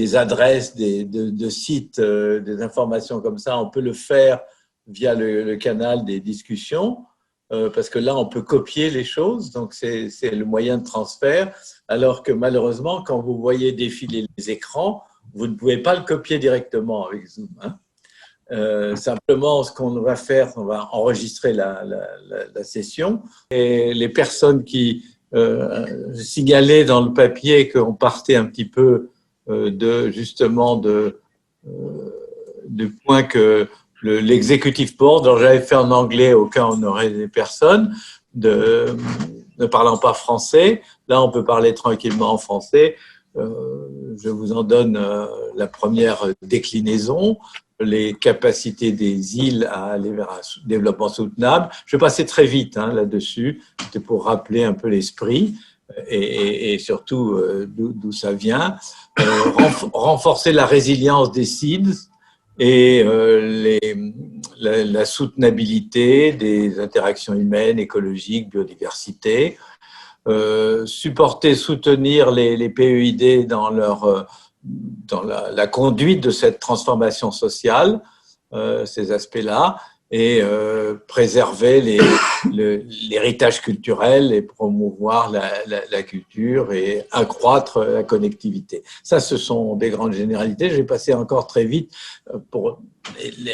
des adresses, de sites, des informations comme ça, on peut le faire via le canal des discussions, parce que là, on peut copier les choses, donc c'est le moyen de transfert, alors que malheureusement, quand vous voyez défiler les écrans, vous ne pouvez pas le copier directement avec Zoom, hein. Simplement, ce qu'on va faire, on va enregistrer la session et les personnes qui signalaient dans le papier qu'on partait un petit peu justement du point que l'executive board, alors j'avais fait en anglais au cas où on aurait des personnes ne parlant pas français. Là, on peut parler tranquillement en français. Je vous en donne la première déclinaison. Les capacités des îles à aller vers un développement soutenable. Je vais passer très vite là-dessus, c'était pour rappeler un peu l'esprit et surtout d'où ça vient. Renforcer la résilience des SIDS et la soutenabilité des interactions humaines, écologiques, biodiversité. Soutenir les PEID dans la conduite de cette transformation sociale, ces aspects-là, et préserver l'héritage culturel et promouvoir la culture et accroître la connectivité. Ça, ce sont des grandes généralités. Je vais passer encore très vite pour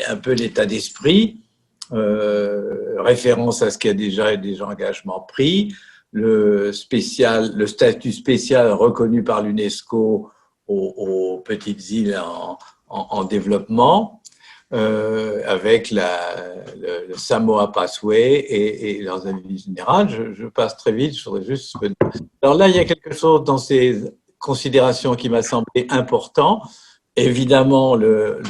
un peu l'état d'esprit, référence à ce qu'il y a déjà des engagements pris, le statut spécial reconnu par l'UNESCO aux petites îles en développement, avec le Samoa Pathway et leurs avis généraux. Je passe très vite, je voudrais juste... Alors là, il y a quelque chose dans ces considérations qui m'a semblé important. Évidemment, le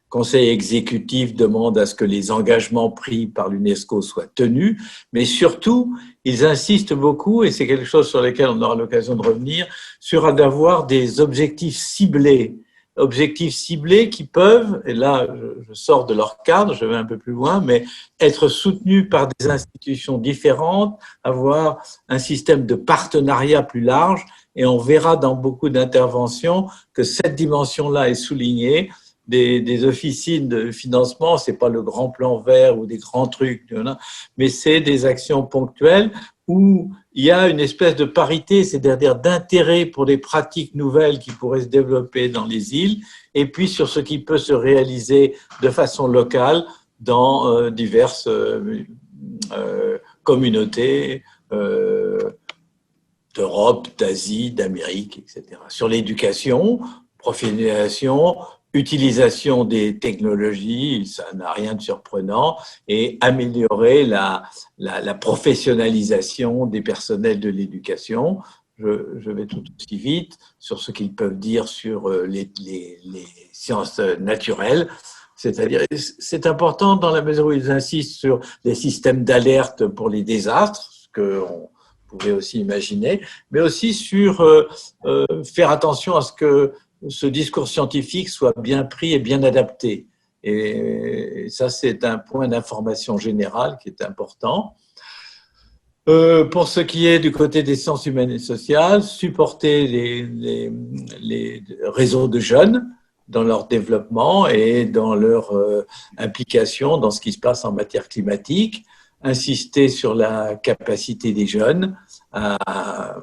Conseil exécutif demande à ce que les engagements pris par l'UNESCO soient tenus, mais surtout, ils insistent beaucoup, et c'est quelque chose sur lequel on aura l'occasion de revenir, sur d'avoir des objectifs ciblés qui peuvent, et là je sors de leur cadre, je vais un peu plus loin, mais être soutenus par des institutions différentes, avoir un système de partenariat plus large, et on verra dans beaucoup d'interventions que cette dimension-là est soulignée. Des officines de financement, c'est pas le grand plan vert ou des grands trucs, mais c'est des actions ponctuelles où il y a une espèce de parité, c'est-à-dire d'intérêt pour des pratiques nouvelles qui pourraient se développer dans les îles, et puis sur ce qui peut se réaliser de façon locale dans diverses communautés d'Europe, d'Asie, d'Amérique, etc. Sur l'éducation, professionnalisation, utilisation des technologies, ça n'a rien de surprenant, et améliorer la professionnalisation des personnels de l'éducation. Je vais tout aussi vite sur ce qu'ils peuvent dire sur les sciences naturelles. C'est-à-dire, c'est important dans la mesure où ils insistent sur les systèmes d'alerte pour les désastres, ce qu'on pouvait aussi imaginer, mais aussi sur faire attention à ce que ce discours scientifique soit bien pris et bien adapté. Et ça, c'est un point d'information générale qui est important. Pour ce qui est du côté des sciences humaines et sociales, supporter les réseaux de jeunes dans leur développement et dans leur implication dans ce qui se passe en matière climatique, insister sur la capacité des jeunes à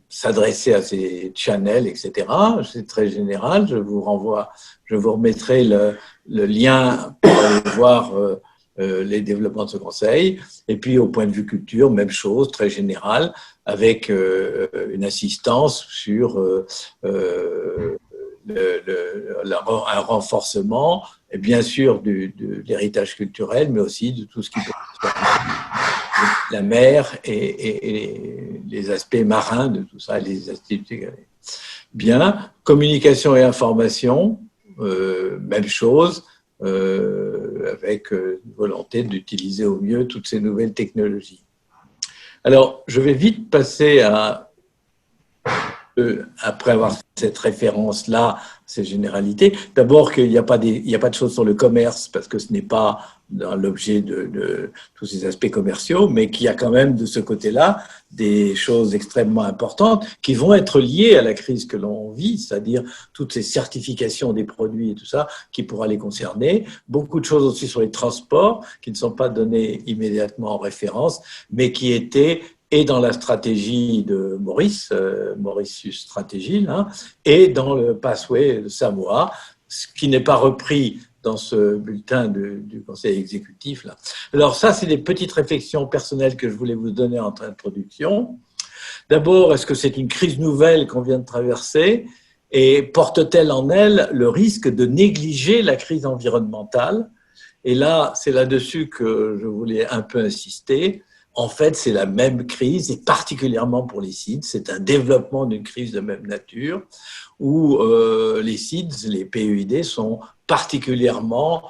s'adresser à ces channels, etc. C'est très général. Je vous remettrai le lien pour aller voir les développements de ce conseil. Et puis, au point de vue culture, même chose, très général, avec une assistance sur un renforcement, et bien sûr, de l'héritage culturel, mais aussi de tout ce qui peut être la mer et les aspects marins de tout ça, les activités. Bien, communication et information, même chose, avec volonté d'utiliser au mieux toutes ces nouvelles technologies. Alors, je vais vite passer à après avoir fait cette référence-là, ces généralités, d'abord qu'il n'y a pas de choses sur le commerce, parce que ce n'est pas dans l'objet de tous ces aspects commerciaux, mais qu'il y a quand même de ce côté-là des choses extrêmement importantes qui vont être liées à la crise que l'on vit, c'est-à-dire toutes ces certifications des produits et tout ça qui pourra les concerner. Beaucoup de choses aussi sur les transports qui ne sont pas données immédiatement en référence, mais qui étaient et dans la stratégie de Mauritius Stratégie, là, et dans le Pathway de Samoa, ce qui n'est pas repris dans ce bulletin du Conseil exécutif. Là. Alors ça, c'est des petites réflexions personnelles que je voulais vous donner en introduction. D'abord, est-ce que c'est une crise nouvelle qu'on vient de traverser et porte-t-elle en elle le risque de négliger la crise environnementale? Et là, c'est là-dessus que je voulais un peu insister. En fait, c'est la même crise, et particulièrement pour les SIDS, c'est un développement d'une crise de même nature, où les SIDS, les PEID, sont particulièrement,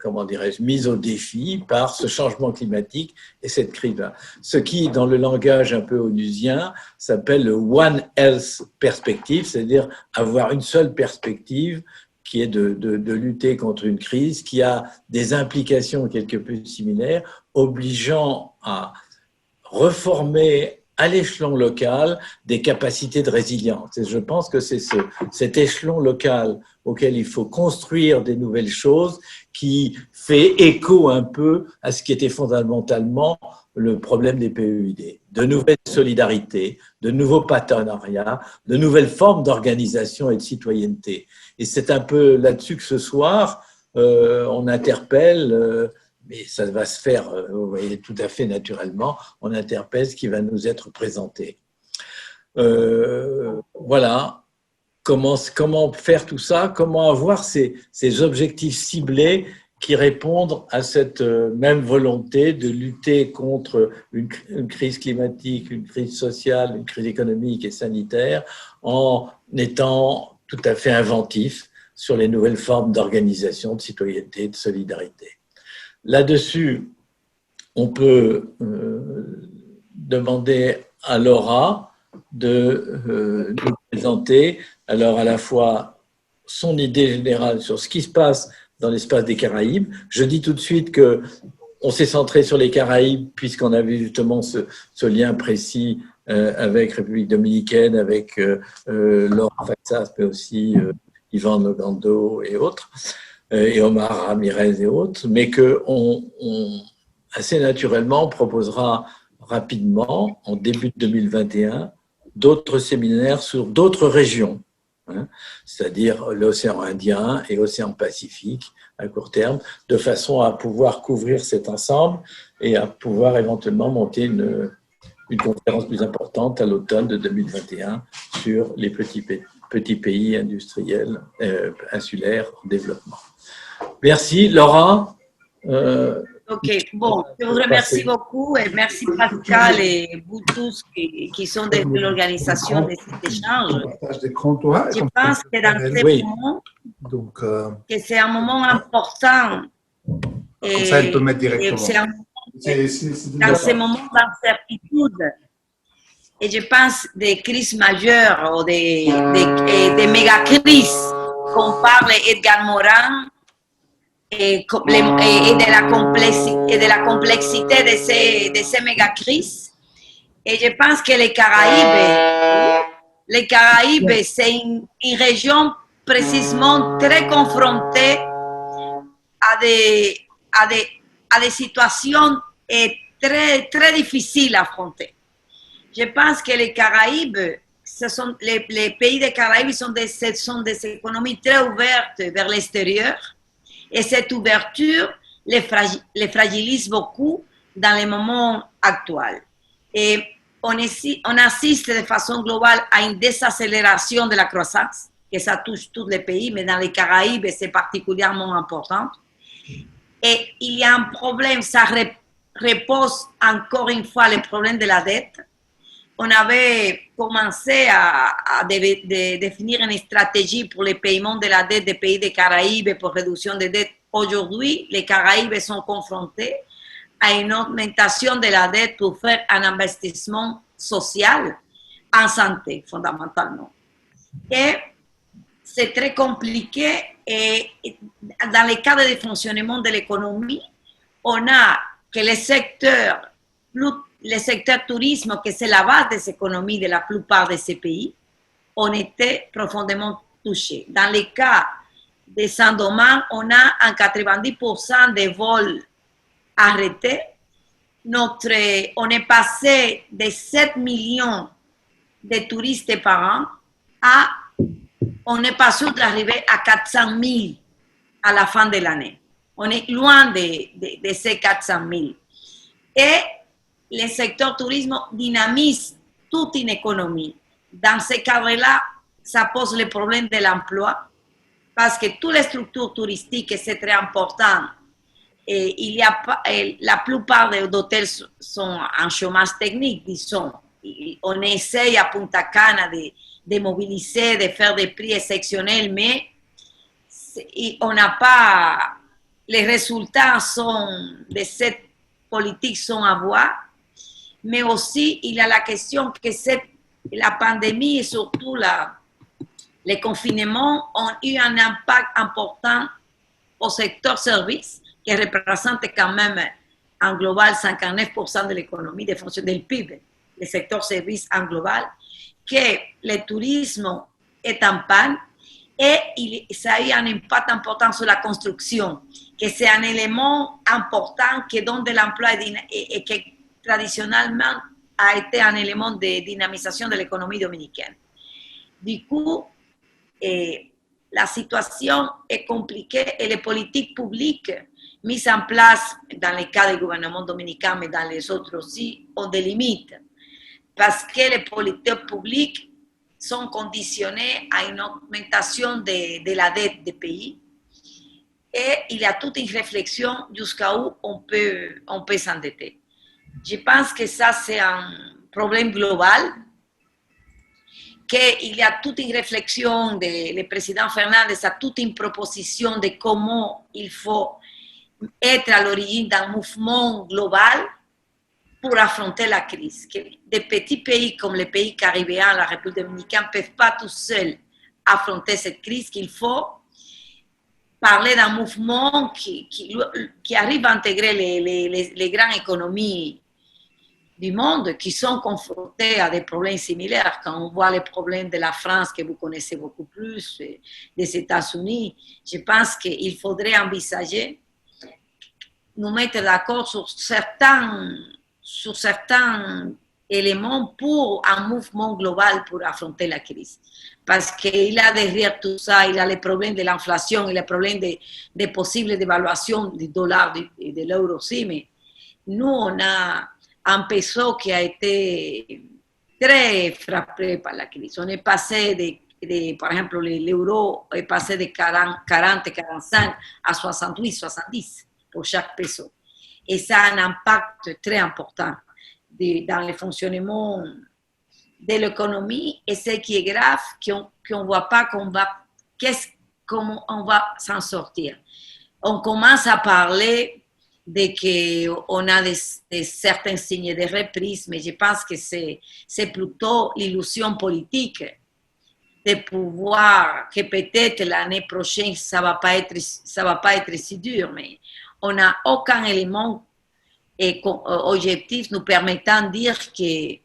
comment dirais-je, mis au défi par ce changement climatique et cette crise-là. Ce qui, dans le langage un peu onusien, s'appelle le One Health Perspective, c'est-à-dire avoir une seule perspective qui est de lutter contre une crise qui a des implications quelque peu similaires, obligeant à reformer à l'échelon local des capacités de résilience. Et je pense que c'est cet échelon local auquel il faut construire des nouvelles choses qui fait écho un peu à ce qui était fondamentalement le problème des PEID. De nouvelles solidarités, de nouveaux partenariats, de nouvelles formes d'organisation et de citoyenneté. Et c'est un peu là-dessus que ce soir, on interpelle, mais ça va se faire, vous voyez, tout à fait naturellement, on interpelle ce qui va nous être présenté. Voilà, comment faire tout ça, comment avoir ces objectifs ciblés qui répondent à cette même volonté de lutter contre une crise climatique, une crise sociale, une crise économique et sanitaire, en étant tout à fait inventif sur les nouvelles formes d'organisation, de citoyenneté, de solidarité. Là-dessus, on peut demander à Laura de nous présenter alors à la fois son idée générale sur ce qui se passe dans l'espace des Caraïbes. Je dis tout de suite que on s'est centré sur les Caraïbes puisqu'on avait justement ce lien précis avec République dominicaine, avec Laura Faxas, mais aussi Yvan Nogando et autres, et Omar Ramirez et autres, mais qu'on assez naturellement proposera rapidement, en début de 2021, d'autres séminaires sur d'autres régions, hein, c'est-à-dire l'océan Indien et l'océan Pacifique à court terme, de façon à pouvoir couvrir cet ensemble et à pouvoir éventuellement monter une conférence plus importante à l'automne de 2021 sur les petits pays industriels insulaires en développement. Merci, Laura. Ok, bon, je vous remercie beaucoup et merci Pascal et vous tous qui sont de l'organisation de cet échange. Je pense que dans ces moments, que c'est un moment important et c'est dans ces moments d'incertitude et je pense des crises majeures ou des méga-crises qu'on parle Edgar Morin et de la complexité de ces méga-crises. Et je pense que les Caraïbes, c'est une région précisément très confrontée à des situations très, très difficiles à affronter. Je pense que les Caraïbes, les pays des Caraïbes sont des économies très ouvertes vers l'extérieur. Et cette ouverture les fragilise beaucoup dans les moments actuels. Et on assiste de façon globale à une désaccélération de la croissance, que ça touche tous les pays, mais dans les Caraïbes, c'est particulièrement important. Et il y a un problème, ça repose encore une fois le problème de la dette. On avait commencé à définir une stratégie pour le paiement de la dette des pays des Caraïbes pour réduction des dettes. Aujourd'hui, les Caraïbes sont confrontés à une augmentation de la dette pour faire un investissement social. en santé, fondamentalement. Et c'est très compliqué. Et dans le cadre du fonctionnement de l'économie, on a que le secteur tourisme, que c'est la base des économies de la plupart de ces pays, ont été profondément touchés. Dans le cas de Saint-Domingue, on a en 90% des vols arrêtés. On est passé de 7 millions de touristes par an à, on n'est pas sûr d'arriver à 400 000 à la fin de l'année. On est loin de ces 400 000. Et le secteur tourisme dynamise toute une économie. Dans ce cadre-là, ça pose le problème de l'emploi, parce que toutes les structures touristiques, c'est très important. Et la plupart des hôtels sont en chômage technique, disons. On essaye à Punta Cana de mobiliser, de faire des prix exceptionnels, mais on n'a pas... Les résultats de cette politique sont à voir, mais aussi il y a la question que la pandémie et surtout les confinements ont eu un impact important au secteur service, qui représente quand même en global 59% de l'économie, des fonctions du PIB, le secteur service en global, que le tourisme est en panne et ça a eu un impact important sur la construction, que c'est un élément important qui donne de l'emploi et qui traditionnellement a été un élément de dynamisation de l'économie dominicaine. Du coup, la situation est compliquée et les politiques publiques mises en place dans le cas du gouvernement dominicain, mais dans les autres aussi, ont des limites. Parce que les politiques publiques sont conditionnées à une augmentation de la dette des pays. Et il y a toute une réflexion jusqu'à où on peut s'endetter. Je pense que ça, c'est un problème global, qu'il y a toute une réflexion, le président Fernandez a toute une proposition de comment il faut être à l'origine d'un mouvement global pour affronter la crise. Que des petits pays comme les pays caribéens, la République dominicaine, ne peuvent pas tout seuls affronter cette crise, qu'il faut parler d'un mouvement qui arrive à intégrer les grandes économies du monde qui sont confrontées à des problèmes similaires. Quand on voit les problèmes de la France, que vous connaissez beaucoup plus, des États-Unis, je pense qu'il faudrait envisager nous mettre d'accord sur certains éléments pour un mouvement global pour affronter la crise. Parce qu'il y a derrière tout ça, il y a les problèmes de l'inflation, il y a les problèmes de possibles dévaluations du dollar et de l'euro aussi, mais nous, on a un peso qui a été très frappé par la crise. On est passé par exemple, l'euro est passé de 40, 45 à 68, 70 pour chaque peso. Et ça a un impact très important dans le fonctionnement de l'économie. Et ce qui est grave, qu'on ne voit pas comment on va s'en sortir. On commence à parler de qu'on a certains signes de reprise, mais je pense que c'est plutôt l'illusion politique de pouvoir que peut-être l'année prochaine, ça va pas être si dur, mais on n'a aucun élément objectif nous permettant de dire que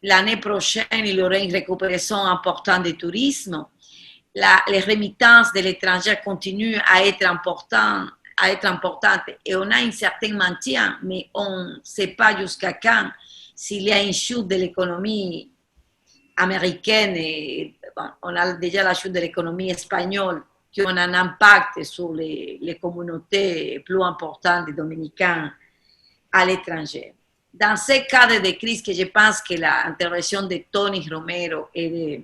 l'année prochaine, il y aura une récupération importante du tourisme. Les remittances de l'étranger continuent à être importantes et on a un certain maintien, mais on ne sait pas jusqu'à quand s'il y a une chute de l'économie américaine et on a déjà la chute de l'économie espagnole qui ont un impact sur les communautés plus importantes des Dominicains à l'étranger. Dans ce cadre de crise que je pense que l'intervention de Tony Romero et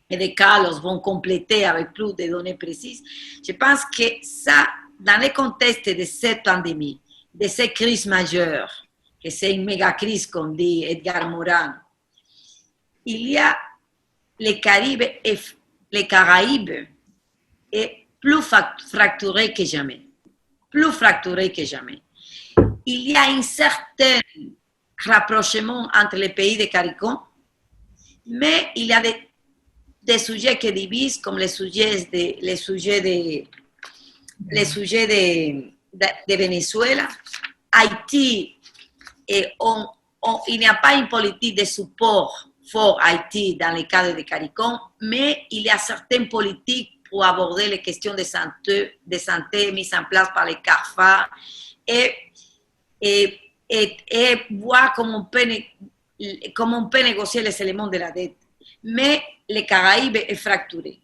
de Carlos vont compléter avec plus de données précises, je pense que ça, dans le contexte de cette pandémie, de cette crise majeure, que c'est une méga crise comme dit Edgar Morin, il y a les Caraïbes est plus fracturé que jamais. Plus fracturé que jamais. Il y a un certain rapprochement entre les pays de CARICOM Mais il y a des sujets qui divisent, comme les sujets de Venezuela. Haïti, il n'y a pas une politique de support fort Haïti dans le cadre de CARICOM, mais il y a certaines politiques pour aborder les questions de santé mises en place par les CARFA et voir comment on peut négocier les éléments de la dette. Mais les Caraïbes est fracturé.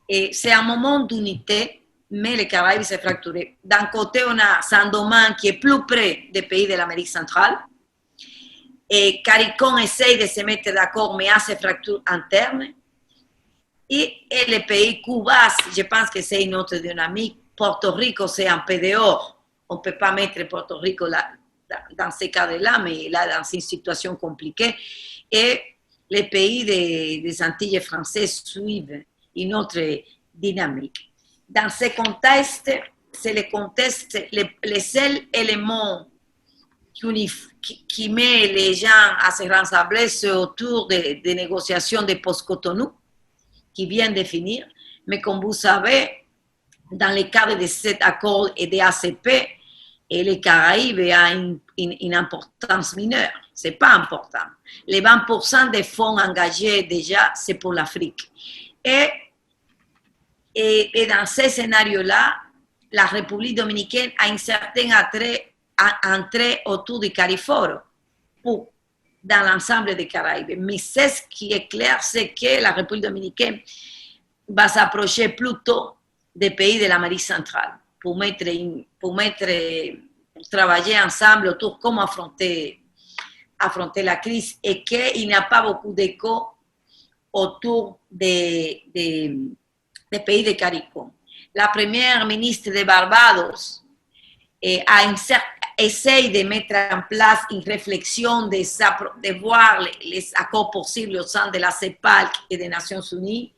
Et c'est un moment d'unité, mais les Caraïbes s'est fracturé. D'un côté, on a Saint-Domingue qui est plus près des pays de l'Amérique centrale. Et CARICOM essaye de se mettre d'accord, mais a ces fractures internes. Et les pays Cuba, je pense que c'est une autre dynamique. Porto Rico, c'est un peu dehors. On ne peut pas mettre Porto Rico là, dans ces cadres-là, mais là, dans une situation compliquée. Et les pays des Antilles françaises suivent une autre dynamique. Dans ce contexte, c'est le contexte, les seuls éléments qui met les gens à se rassembler, c'est autour des négociations de post-Cotonou, qui viennent de finir. Mais comme vous savez, dans le cadre de cet accord et des ACP, et les Caraïbes a une importance mineure. Ce n'est pas important. Les 20% des fonds engagés déjà, c'est pour l'Afrique. Et dans ce scénario-là, la République dominicaine a un certain entrée autour du Cariforo dans l'ensemble des Caraïbes. Mais ce qui est clair, c'est que la République dominicaine va s'approcher plutôt des pays de l'Amérique centrale pour travailler ensemble autour de comment affronter la crise et qu'il n'y a pas beaucoup d'écho autour des pays de CARICOM. La première ministre de Barbados essaye de mettre en place une réflexion de voir les accords possibles au sein de la CEPAL et des Nations Unies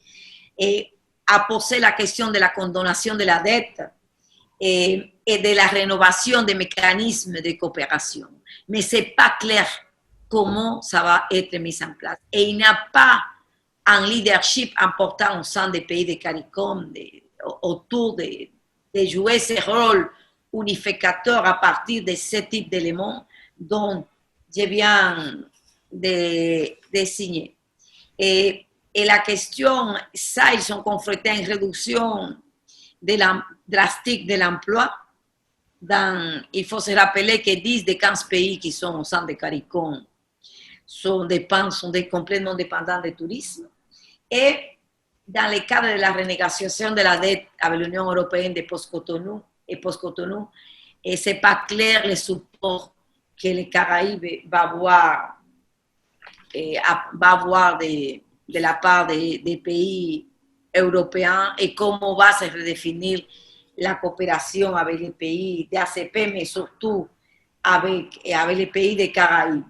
et a posé la question de la condamnation de la dette et de la rénovation des mécanismes de coopération. Mais ce n'est pas clair comment ça va être mis en place. Et il n'y a pas un leadership important au sein des pays de CARICOM autour de jouer ce rôle unificateur à partir de ce type d'éléments dont je viens de signer. Et la question, ça, ils sont confrontés à une réduction drastique de l'emploi. Il faut se rappeler que 10 des 15 pays qui sont au sein de CARICOM sont complètement dépendants du tourisme. Et dans le cadre de la renégociation de la dette avec l'Union européenne de post-Cotonou, et ce n'est pas clair le support que les Caraïbes va avoir de la part des pays européens et comment va se redéfinir la coopération avec les pays d'ACP, mais surtout avec les pays des Caraïbes.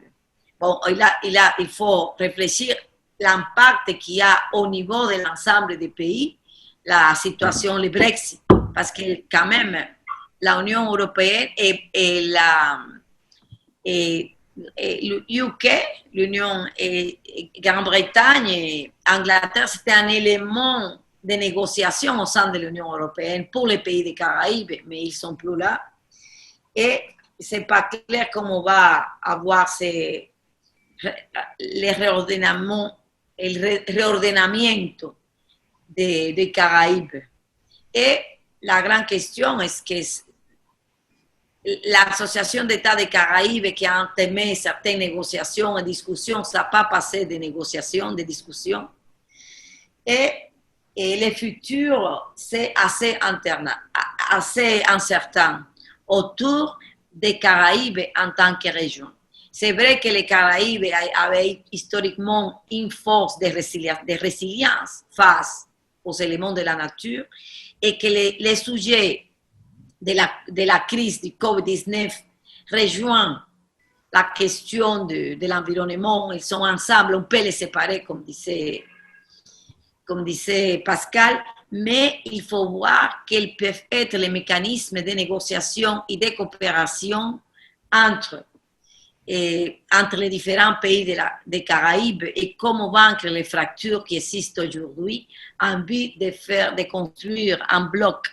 Bon, il faut réfléchir l'impact qu'il y a au niveau de l'ensemble des pays, la situation, le Brexit, parce que quand même, l'Union européenne et l'UK, l'Union Grande-Bretagne et Angleterre, c'était un élément de négociation au sein de l'Union européenne pour les pays des Caraïbes, mais ils ne sont plus là. Et ce n'est pas clair comment on va avoir le réordonnement des Caraïbes. Et la grande question est que l'Association d'États des Caraïbes qui a entamé certaines négociations et discussions, ça n'a pas passé de négociations, de discussions. Et le futur, c'est assez incertain autour des Caraïbes en tant que région. C'est vrai que les Caraïbes avaient historiquement une force de résilience face aux éléments de la nature et que les sujets de la crise du COVID-19 rejoignent la question de l'environnement. Ils sont ensemble, on peut les séparer, comme disait Pascal, mais il faut voir quels peuvent être les mécanismes de négociation et de coopération entre entre les différents pays des Caraïbes et comment vaincre les fractures qui existent aujourd'hui en but de construire un bloc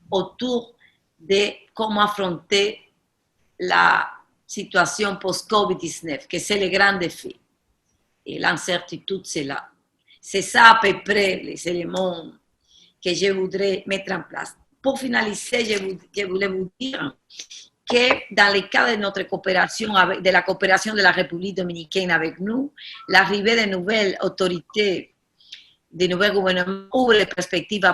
autour de comment affronter la situation post-Covid-19, que c'est le grand défi. Et l'incertitude, c'est là. C'est ça à peu près les éléments que je voudrais mettre en place. Pour finaliser, je voulais vous dire que dans le cadre de notre coopération, de la coopération de la République dominicaine avec nous, l'arrivée de nouvelles autorités, de nouveaux gouvernements ouvre des perspectives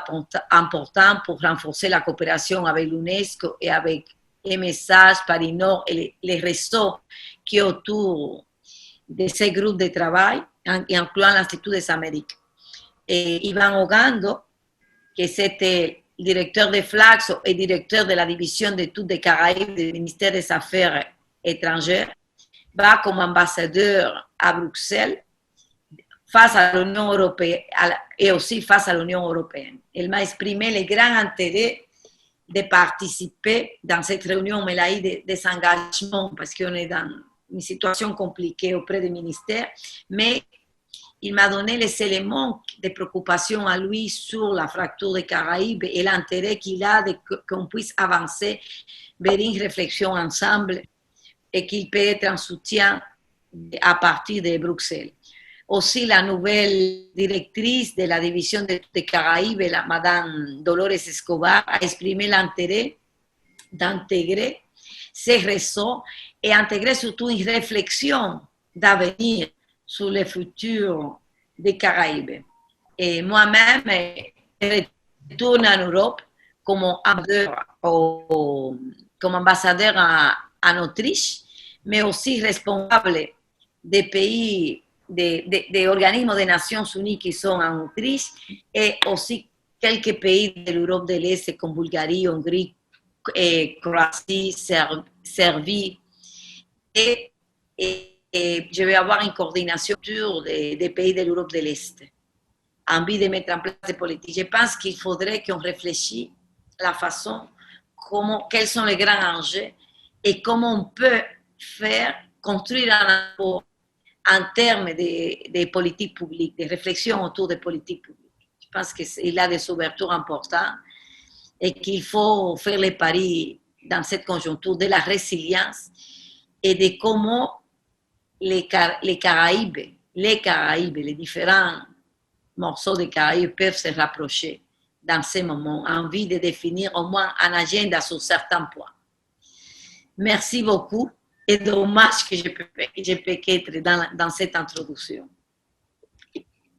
importantes pour renforcer la coopération avec l'UNESCO et avec MSH, Paris Nord et les réseaux qui sont autour de ces groupes de travail, incluant l'Institut des Amériques. Et Ivan Ogando, que c'était directeur de Flaxo et directeur de la division d'études des Caraïbes du ministère des Affaires étrangères, va comme ambassadeur à Bruxelles face à l'Union européenne et aussi face à l'Union européenne. Elle m'a exprimé le grand intérêt de participer dans cette réunion, mais il a eu des engagements parce qu'on est dans une situation compliquée auprès du ministère, mais il m'a donné les éléments de préoccupation à lui sur la fracture des Caraïbes et l'intérêt qu'il a qu'on puisse avancer vers une réflexion ensemble et qu'il peut être un soutien à partir de Bruxelles. Aussi, la nouvelle directrice de la division des Caraïbes, Madame Dolores Escobar, a exprimé l'intérêt d'intégrer ces réseaux et intégrer surtout une réflexion d'avenir sur le futur des Caraïbes. Et moi-même, je retourne en Europe comme ambassadeur en Autriche, mais aussi responsable des pays, des organismes des Nations Unies qui sont en Autriche et aussi quelques pays de l'Europe de l'Est comme Bulgarie, Hongrie, Croatie, Serbie. Et je vais avoir une coordination des pays de l'Europe de l'Est en vue de mettre en place des politiques. Je pense qu'il faudrait qu'on réfléchisse la façon, quels sont les grands enjeux et comment on peut construire un rapport en termes de politiques publiques, de réflexion autour des politiques publiques. Je pense qu'il y a des ouvertures importantes et qu'il faut faire les paris dans cette conjoncture de la résilience et de comment les Caraïbes, les différents morceaux des Caraïbes peuvent se rapprocher dans ces moments, en vue de définir au moins un agenda sur certains points. Merci beaucoup et dommage que je peux qu'être dans cette introduction.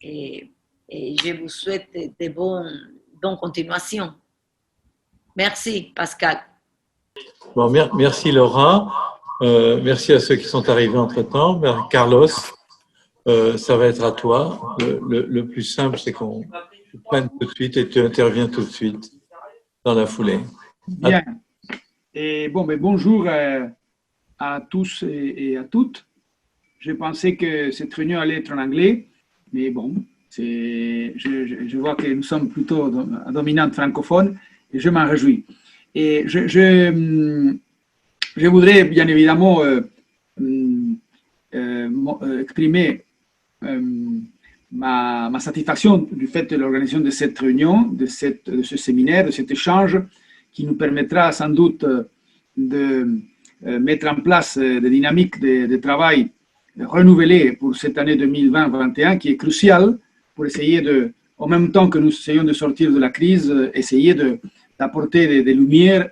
Et je vous souhaite de bonnes continuations. Merci, Pascal. Bon, merci, Laura. Merci à ceux qui sont arrivés entre-temps. Carlos, ça va être à toi. Le plus simple, c'est qu'on prenne tout de suite et tu interviens tout de suite dans la foulée. Bien. Et bonjour à tous et à toutes. Je pensais que cette réunion allait être en anglais, mais bon, je vois que nous sommes plutôt à dominante francophone et je m'en réjouis. Et je voudrais bien évidemment exprimer ma satisfaction du fait de l'organisation de cette réunion, de ce séminaire, de cet échange qui nous permettra sans doute de mettre en place des dynamiques de travail renouvelées pour cette année 2020-2021 qui est cruciale pour essayer en même temps que nous essayons de sortir de la crise, essayer d'apporter des lumières,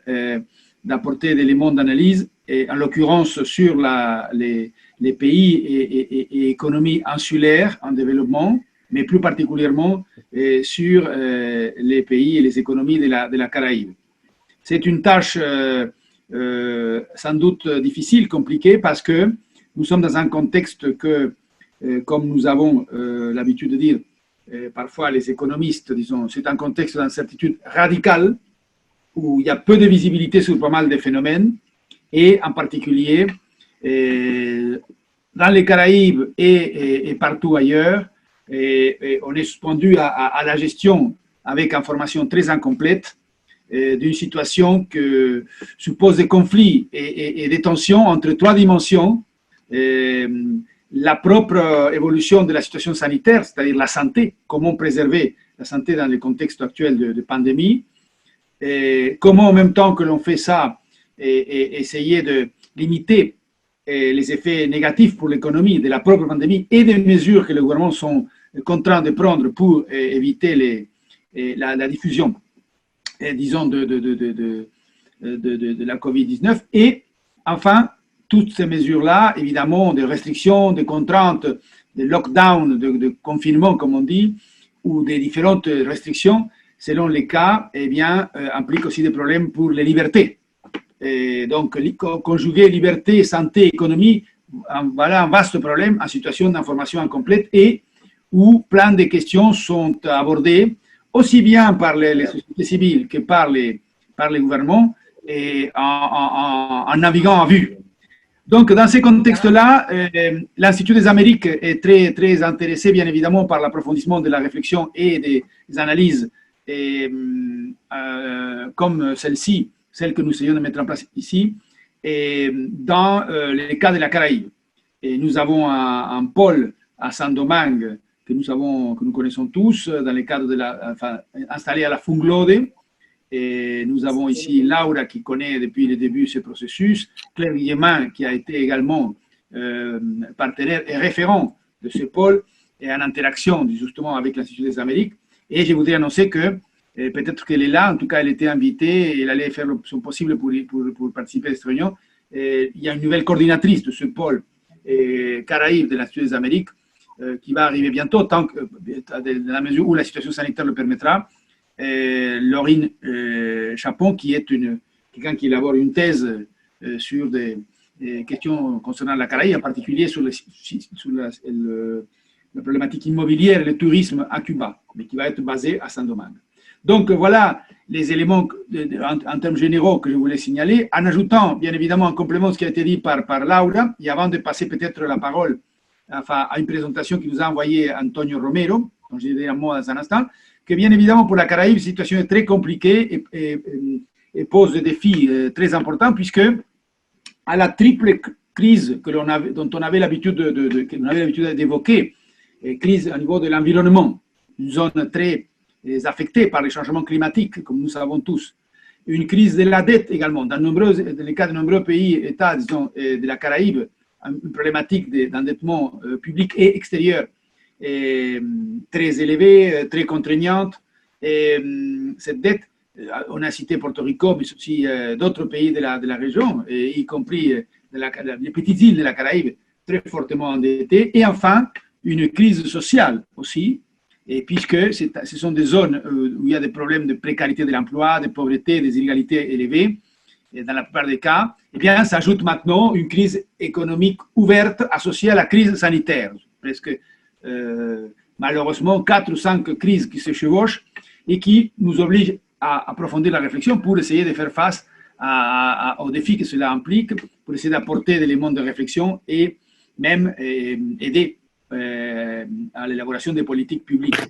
d'apporter des éléments d'analyse, et en l'occurrence sur les pays et économies insulaires en développement, mais plus particulièrement sur les pays et les économies de la Caraïbe. C'est une tâche sans doute difficile, compliquée, parce que nous sommes dans un contexte que, comme nous avons l'habitude de dire, parfois les économistes, disons, c'est un contexte d'incertitude radicale, où il y a peu de visibilité sur pas mal de phénomènes, et en particulier dans les Caraïbes et partout ailleurs, on est suspendu à la gestion avec information très incomplète d'une situation que suppose des conflits et des tensions entre trois dimensions. La propre évolution de la situation sanitaire, c'est-à-dire la santé, comment préserver la santé dans le contexte actuel de pandémie, et comment en même temps que l'on fait ça, et essayer de limiter les effets négatifs pour l'économie de la propre pandémie et des mesures que les gouvernements sont contraints de prendre pour éviter la diffusion, disons, de la COVID-19. Et enfin, toutes ces mesures-là, évidemment, de restrictions, de contraintes, de lockdown, de confinement, comme on dit, ou des différentes restrictions, selon les cas, eh bien, impliquent aussi des problèmes pour les libertés. Et donc, conjuguer liberté, santé, économie, voilà un vaste problème en situation d'information incomplète et où plein de questions sont abordées, aussi bien par les sociétés civiles que par les gouvernements, et en naviguant à vue. Donc, dans ces contextes-là, l'Institut des Amériques est très, très intéressé, bien évidemment, par l'approfondissement de la réflexion et des analyses comme celle-ci, celle que nous essayons de mettre en place ici, et dans les cas de la Caraïbe. Et nous avons un pôle à Saint-Domingue que nous connaissons tous, dans le cadre installé à la Funglode. Et nous avons ici Laura qui connaît depuis le début ce processus, Claire Guillemin qui a été également partenaire et référent de ce pôle et en interaction justement avec l'Institut des Amériques. Et je voudrais annoncer que peut-être qu'elle est là, en tout cas elle était invitée et elle allait faire son possible pour participer à cette réunion. Et il y a une nouvelle coordinatrice de ce pôle Caraïbes de l'Institut des Amériques qui va arriver bientôt, dans la mesure où la situation sanitaire le permettra. Laurine Chapon, qui est quelqu'un qui élabore une thèse sur des questions concernant la Caraïbe, en particulier sur la problématique immobilière et le tourisme à Cuba, mais qui va être basée à Saint-Domingue. Donc voilà les éléments en termes généraux que je voulais signaler, en ajoutant bien évidemment en complément de ce qui a été dit par Laura, et avant de passer peut-être la parole à une présentation qui nous a envoyé Antonio Romero, dont je dirai un mot dans un instant, que bien évidemment pour la Caraïbe, la situation est très compliquée et pose des défis très importants, puisque à la triple crise dont on avait l'habitude d'évoquer, crise au niveau de l'environnement, une zone très affectée par les changements climatiques, comme nous savons tous, une crise de la dette également, dans le cas de nombreux pays, États, disons, de la Caraïbe, une problématique d'endettement public et extérieur très élevée, très contraignante. Et cette dette, on a cité Porto Rico, mais aussi d'autres pays de la région, y compris les petites îles de la Caraïbe, très fortement endettées. Et enfin, une crise sociale aussi, et puisque ce sont des zones où il y a des problèmes de précarité de l'emploi, de pauvreté, des inégalités élevées, et dans la plupart des cas, eh bien, s'ajoute maintenant une crise économique ouverte associée à la crise sanitaire. Presque, malheureusement, 4 ou 5 crises qui se chevauchent et qui nous obligent à approfondir la réflexion pour essayer de faire face aux défis que cela implique, pour essayer d'apporter des éléments de réflexion et même aider à l'élaboration des politiques publiques.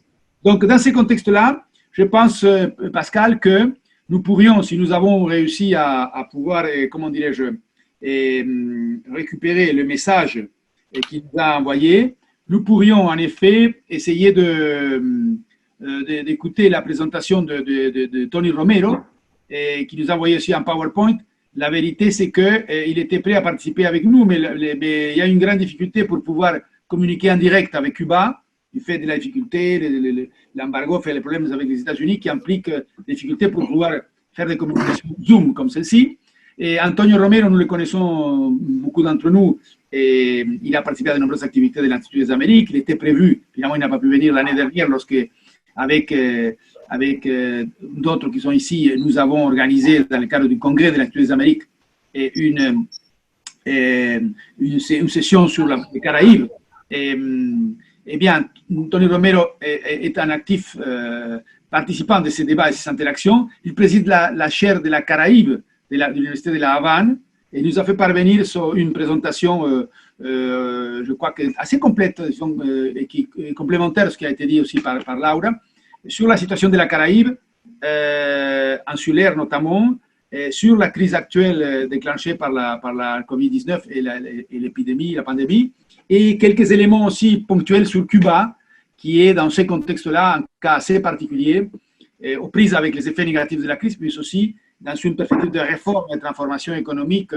Donc, dans ces contextes-là, je pense, Pascal, que nous pourrions, si nous avons réussi à pouvoir, comment dirais-je, récupérer le message qu'il nous a envoyé, nous pourrions en effet essayer d'écouter la présentation de Tony Romero, qui nous a envoyé aussi un PowerPoint. La vérité, c'est qu'il était prêt à participer avec nous, mais il y a une grande difficulté pour pouvoir communiquer en direct avec Cuba, du fait de la difficulté, l'embargo fait les problèmes avec les États-Unis qui impliquent des difficultés pour pouvoir faire des communications Zoom comme celle-ci. Et Antonio Romero, nous le connaissons beaucoup d'entre nous, et il a participé à de nombreuses activités de l'Institut des Amériques. Il était prévu, finalement il n'a pas pu venir l'année dernière lorsque, avec d'autres qui sont ici, nous avons organisé dans le cadre du congrès de l'Institut des Amériques une session sur les Caraïbes. Eh bien, Tony Romero est un actif participant de ces débats et ces interactions. Il préside la chaire de la Caraïbe de l'Université de La Havane et nous a fait parvenir une présentation, je crois, assez complète et complémentaire à ce qui a été dit aussi par Laura, sur la situation de la Caraïbe insulaires notamment, sur la crise actuelle déclenchée par la COVID-19 et l'épidémie, la pandémie, et quelques éléments aussi ponctuels sur Cuba, qui est dans ce contexte-là un cas assez particulier, aux prises avec les effets négatifs de la crise, mais aussi dans une perspective de réforme et de transformation économique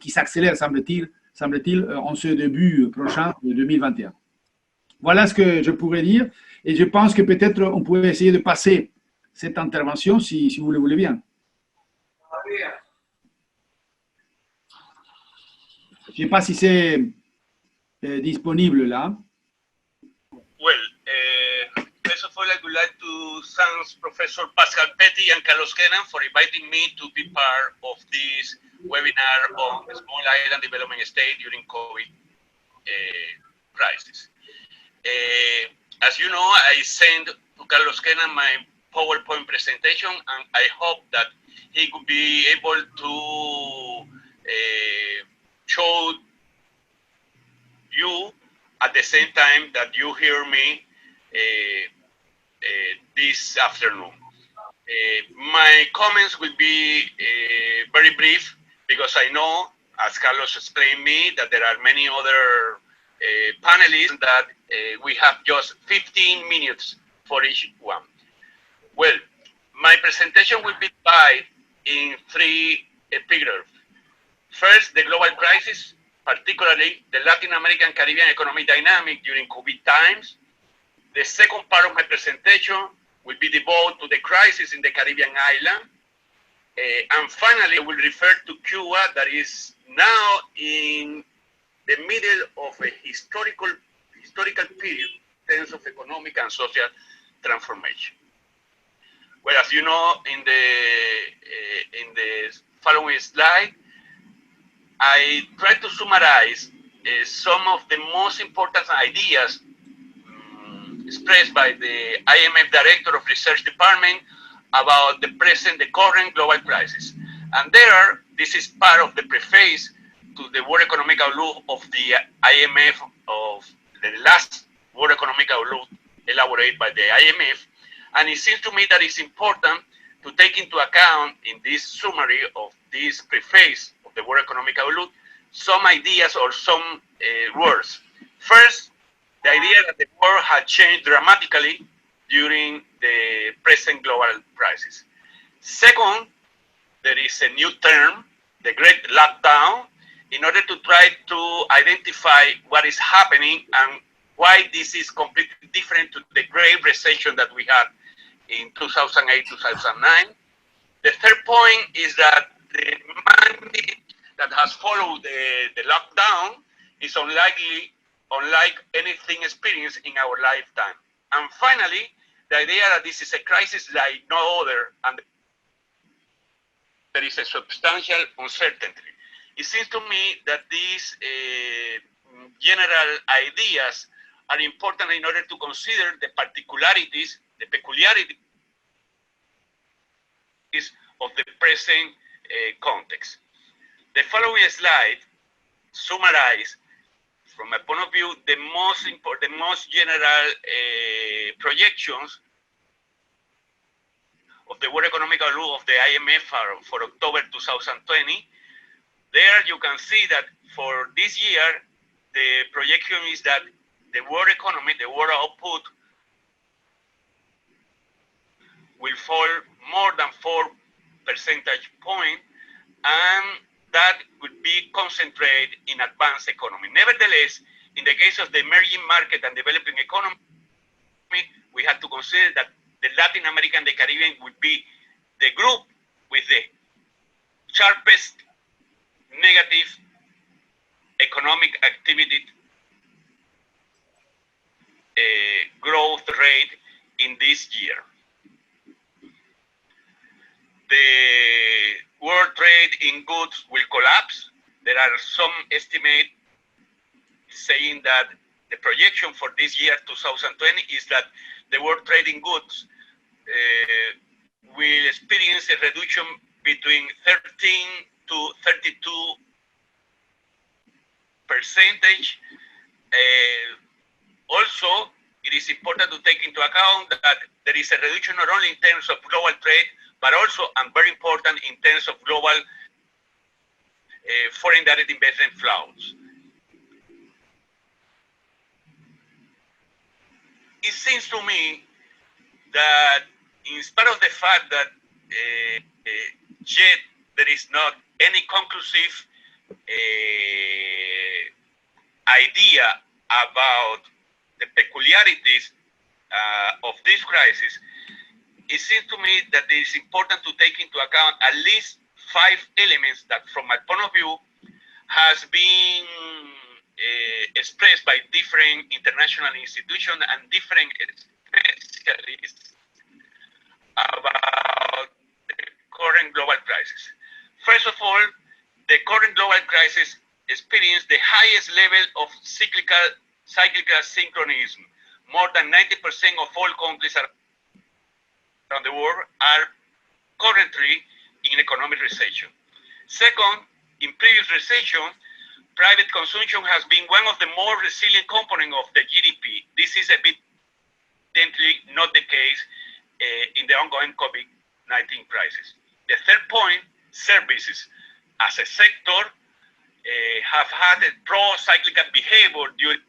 qui s'accélère, semble-t-il, en ce début prochain de 2021. Voilà ce que je pourrais dire, et je pense que peut-être on pourrait essayer de passer cette intervention si vous le voulez bien. Je ne sais pas si c'est disponible là. Well, first of all, I would like to thank Professor Pascal Petty and Carlos Kenan for inviting me to be part of this webinar on small island development state during COVID crisis. As you know, I sent to Carlos Kenan my PowerPoint presentation, and I hope that he could be able to show you at the same time that you hear me this afternoon. My comments will be very brief because I know, as Carlos explained me, that there are many other panelists that we have just 15 minutes for each one. Well, my presentation will be divided in three pillars. First, the global crisis, particularly the Latin American Caribbean economic dynamic during COVID times. The second part of my presentation will be devoted to the crisis in the Caribbean island. And finally, I will refer to Cuba, that is now in the middle of a historical period in terms of economic and social transformation. Well, as you know, in the following slide, I try to summarize some of the most important ideas expressed by the IMF Director of Research Department about the current global crisis. And this is part of the preface to the World Economic Outlook of the IMF, of the last World Economic Outlook elaborated by the IMF. And it seems to me that it's important to take into account in this summary of this preface of the World Economic Outlook some ideas or some words. First, the idea that the world had changed dramatically during the present global crisis. Second, there is a new term, the Great Lockdown, in order to try to identify what is happening and why this is completely different to the Great Recession that we had in 2008-2009. The third point is that the mandate that has followed the lockdown is unlike anything experienced in our lifetime. And finally, the idea that this is a crisis like no other, and there is a substantial uncertainty. It seems to me that these general ideas are important in order to consider the particularities, the peculiarities of the present context. The following slide summarizes, from my point of view, the most general projections of the World Economic Outlook of the IMF for October 2020. There you can see that for this year, the projection is that the world economy, the world output, will fall more than 4 percentage points, and that would be concentrated in advanced economy. Nevertheless, in the case of the emerging market and developing economy, we have to consider that the Latin American and the Caribbean would be the group with the sharpest negative economic activity growth rate in this year. The world trade in goods will collapse. There are some estimates saying that the projection for this year, 2020, is that the world trade in goods will experience a reduction between 13 to 32%. Also, it is important to take into account that there is a reduction not only in terms of global trade, but also, and very important, in terms of global foreign direct investment flows. It seems to me that in spite of the fact that yet there is not any conclusive idea about the peculiarities of this crisis, it seems to me that it is important to take into account at least 5 elements that, from my point of view, has been expressed by different international institutions and different specialists about the current global crisis. First of all, the current global crisis experienced the highest level of cyclical synchronism. More than 90% of all countries around the world are currently in economic recession. Second, in previous recession, private consumption has been one of the more resilient components of the GDP. This is evidently not the case in the ongoing COVID-19 crisis. The third point, services as a sector have had a pro-cyclical behavior during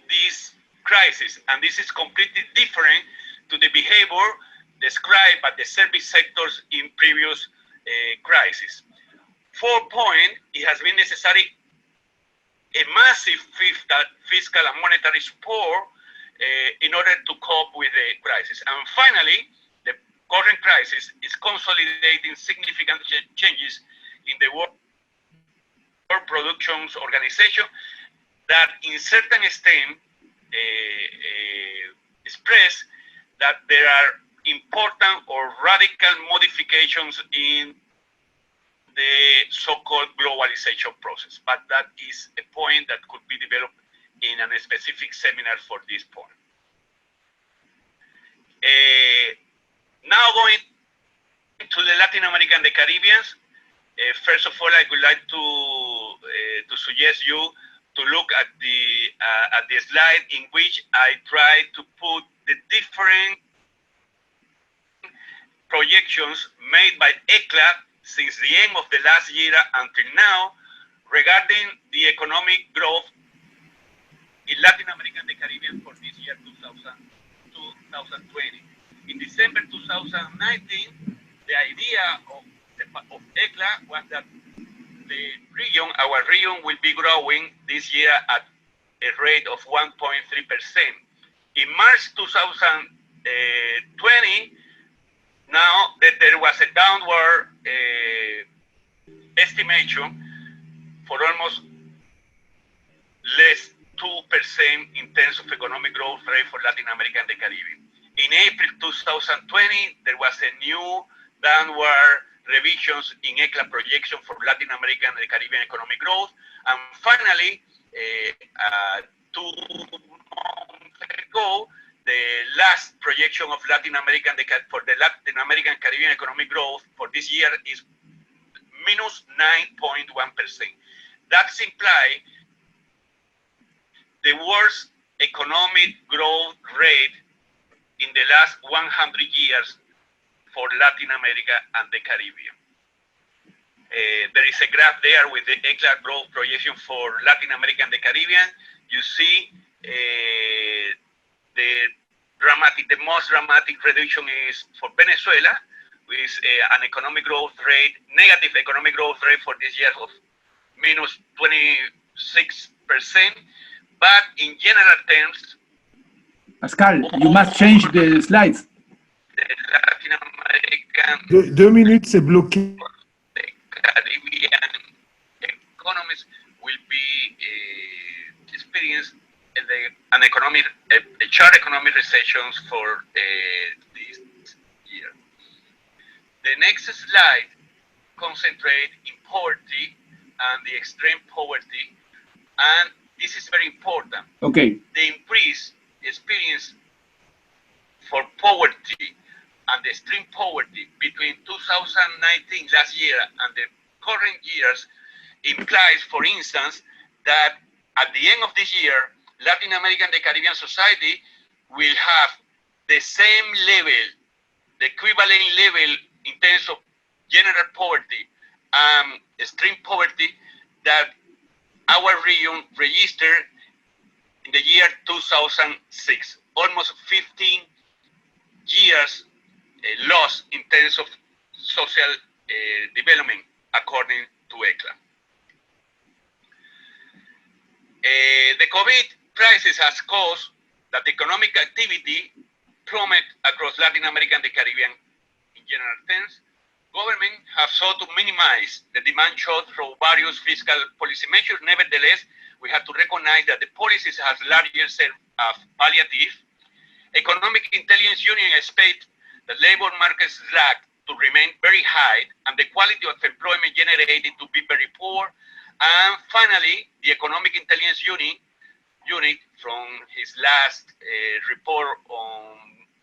this crisis, and this is completely different to the behavior described by the service sectors in previous crises. Fourth point, it has been necessary a massive fiscal and monetary support in order to cope with the crisis. And finally, the current crisis is consolidating significant changes in the world productions organization that in certain extent express that there are important or radical modifications in the so-called globalization process. But that is a point that could be developed in a specific seminar for this point. Now going to the Latin America and the Caribbean, first of all, I would like to suggest you to look at the slide in which I try to put the different projections made by ECLA since the end of the last year until now regarding the economic growth in Latin America and the Caribbean for this year 2020. In December 2019, the idea of ECLA was that our region will be growing this year at a rate of 1.3%. In March 2020, now that there was a downward estimation for almost less 2% in terms of economic growth rate for Latin America and the Caribbean. In April 2020, there was a new downward revisions in ECLA projection for Latin America and the Caribbean economic growth. And finally, 2 months ago, the last projection of Latin America for the Latin American Caribbean economic growth for this year is minus 9.1%. That's imply the worst economic growth rate in the last 100 years for Latin America and the Caribbean. There is a graph there with the ECLA growth projection for Latin America and the Caribbean. You see the most dramatic reduction is for Venezuela, with an economic growth rate, negative economic growth rate for this year of minus 26%. But in general terms, Pascal, you must change the slides. The Latin American 2 minutes, c'est bloqué. The Caribbean economies will be experience a sharp economic recessions for this year. The next slide concentrates in poverty and the extreme poverty, and this is very important. Okay. The increase experience for poverty and the extreme poverty between 2019 last year and the current years implies, for instance, that at the end of this year, Latin American and the Caribbean society will have the same level, the equivalent level in terms of general poverty and extreme poverty that our region registered in the year 2006. Almost 15 years lost in terms of social development, according to ECLA. The COVID crisis has caused that economic activity plummet across Latin America and the Caribbean in general terms. Government have sought to minimize the demand shock through various fiscal policy measures. Nevertheless, we have to recognize that the policies have largely served as palliative. Economic Intelligence Union expects the labor market's lag to remain very high and the quality of employment generated to be very poor. And finally, the Economic Intelligence Unit from his last report on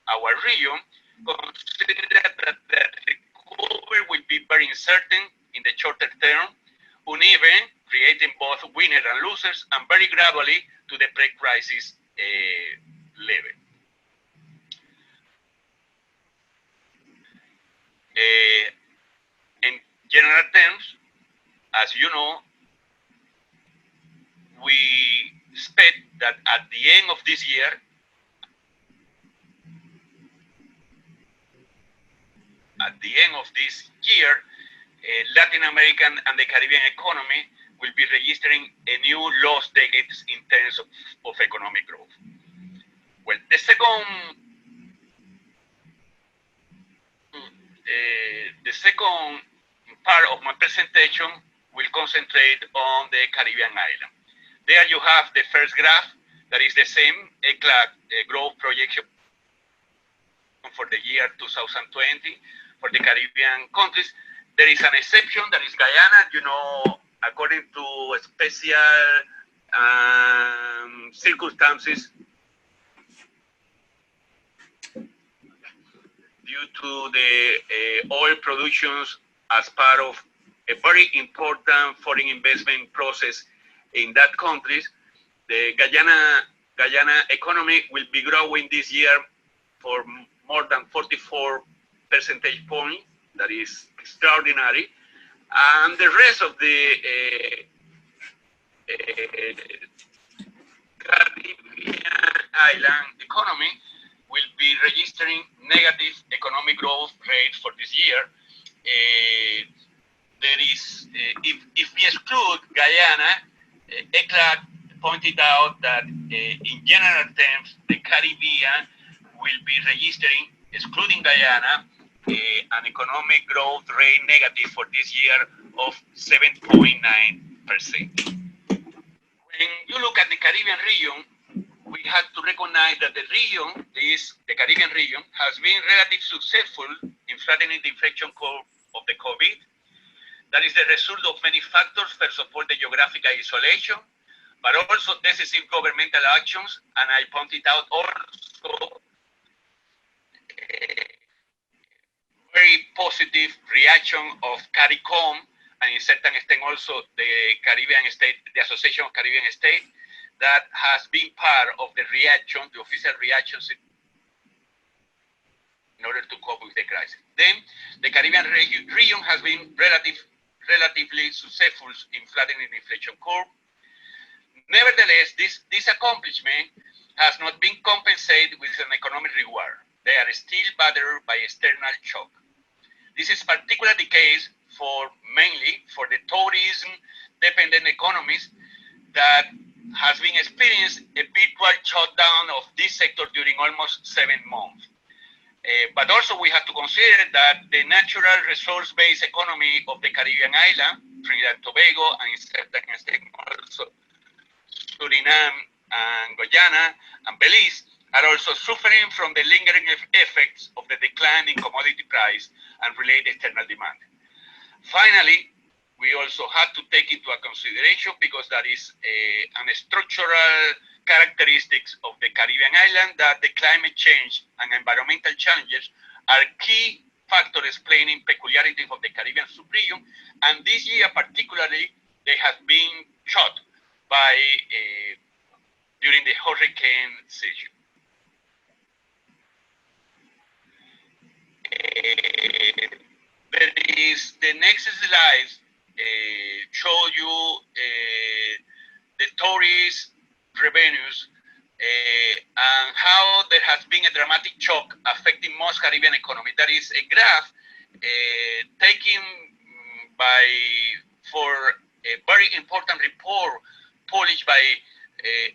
our region considered that the recovery will be very uncertain in the shorter term, uneven, creating both winners and losers, and very gradually to the pre-crisis level. In general terms, as you know, we expect that at the end of this year, Latin American and the Caribbean economy will be registering a new lost decades in terms of economic growth. Well, the second part of my presentation will concentrate on the Caribbean island. There you have the first graph that is the same growth projection for the year 2020 for the Caribbean countries. There is an exception, that is Guyana. You know, according to special circumstances due to the oil productions as part of a very important foreign investment process in that countries, the Guyana economy will be growing this year for more than 44 percentage points. That is extraordinary. And the rest of the Caribbean island economy will be registering negative economic growth rate for this year. There is, if we exclude Guyana, ECLA pointed out that in general terms, the Caribbean will be registering, excluding Guyana, an economic growth rate negative for this year of 7.9%. When you look at the Caribbean region, we have to recognize that the Caribbean region, has been relatively successful in flattening the infection curve of the COVID. That is the result of many factors. First of all, the geographical isolation, but also decisive governmental actions. And I pointed out also very positive reaction of CARICOM, and in certain extent also the Caribbean State, the Association of Caribbean States, that has been part of the reaction, the official reactions in order to cope with the crisis. Then the Caribbean region has been relatively successful in flattening the inflation curve. Nevertheless, this accomplishment has not been compensated with an economic reward. They are still battered by external shock. This is particularly the case mainly for the tourism-dependent economies that has been experienced a virtual shutdown of this sector during almost 7 months. But also we have to consider that the natural resource-based economy of the Caribbean island, Trinidad and Tobago, and in certain extent also Suriname and Guyana and Belize, are also suffering from the lingering effects of the decline in commodity price and related external demand. Finally, we also have to take into consideration, because that is an structural characteristics of the Caribbean island, that the climate change and environmental challenges are key factors explaining peculiarities of the Caribbean subregion, and this year particularly, they have been shot by during the hurricane season. There is the next slide show you the tourist revenues and how there has been a dramatic shock affecting most Caribbean economy. That is a graph taken for a very important report published by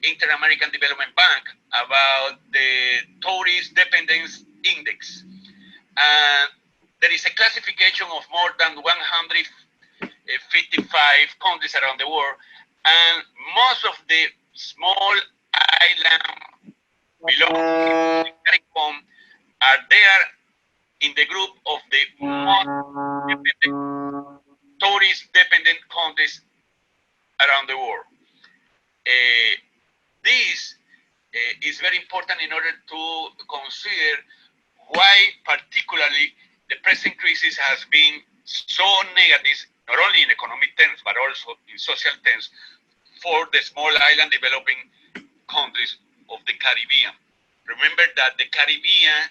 Inter-American Development Bank about the tourist dependence index. And there is a classification of more than 155 countries around the world, and most of the small islands belonging to the Caribbean are there in the group of the most tourist-dependent countries around the world. This is very important in order to consider why particularly the present crisis has been so negative, not only in economic terms, but also in social terms for the small island developing countries of the Caribbean. Remember that the Caribbean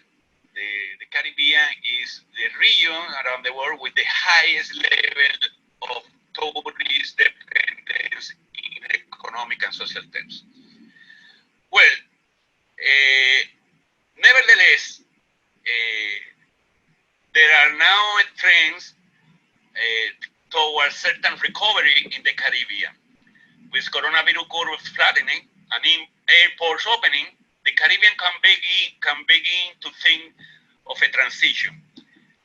is the region around the world with the highest level of tourist dependence in economic and social terms. Well, nevertheless, there are now trends towards certain recovery in the Caribbean. With coronavirus curve flattening and in airports opening, the Caribbean can begin to think of a transition.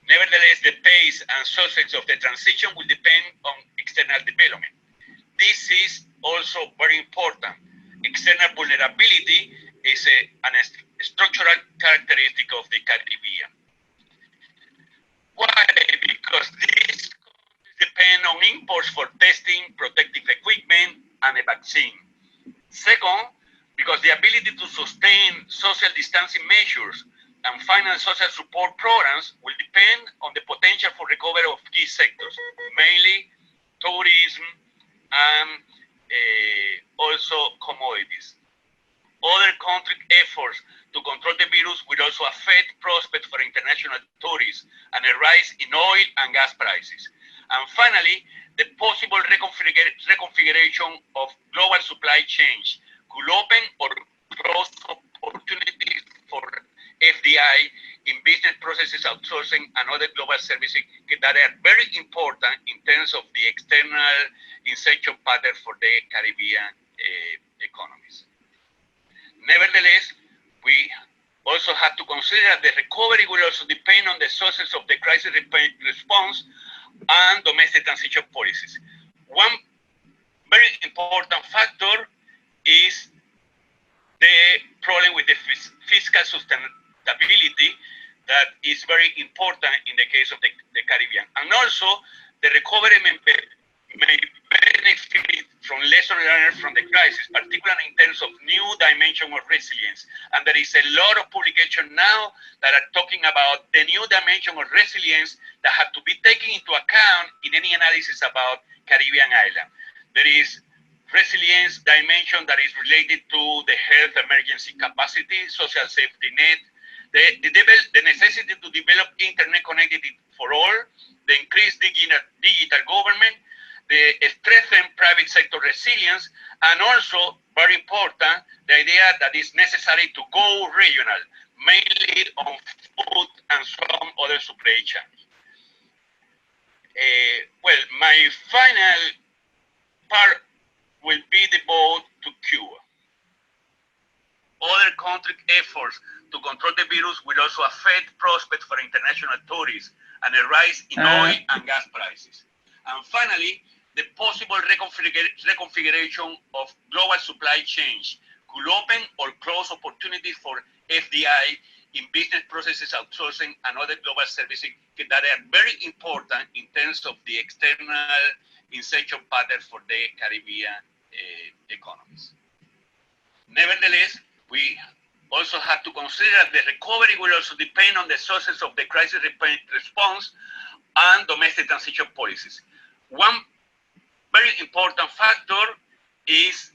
Nevertheless, the pace and success of the transition will depend on external development. This is also very important. External vulnerability is a structural characteristic of the Caribbean. Why? Because these depend on imports for testing, protective equipment, and a vaccine. Second, because the ability to sustain social distancing measures and finance social support programs will depend on the potential for recovery of key sectors, mainly tourism and also commodities. Other country efforts to control the virus will also affect prospects for international tourists and a rise in oil and gas prices. And finally, the possible reconfiguration of global supply chains could open or close opportunities for FDI in business processes outsourcing and other global services that are very important in terms of the external insertion pattern for the Caribbean economies. Nevertheless, we also have to consider that the recovery will also depend on the sources of the crisis response and domestic transition policies. One very important factor is the problem with the fiscal sustainability that is very important in the case of the Caribbean. And also, the recovery may benefit from lessons learned from the crisis, particularly in terms of new dimension of resilience. And there is a lot of publication now that are talking about the new dimension of resilience that have to be taken into account in any analysis about Caribbean island. There is resilience dimension that is related to the health emergency capacity, social safety net, the necessity to develop internet connectivity for all, the increased digital government, the strengthened private sector resilience, and also, very important, the idea that it's necessary to go regional, mainly on food and some other supply chains. Well, my final part will be devoted to Cuba. Other country efforts to control the virus will also affect prospects for international tourists and a rise in oil and gas prices. And finally, the possible reconfiguration of global supply chains could open or close opportunities for FDI in business processes outsourcing and other global services that are very important in terms of the external insertion pattern for the Caribbean economies. Nevertheless, we also have to consider that the recovery will also depend on the sources of the crisis response and domestic transition policies. One very important factor is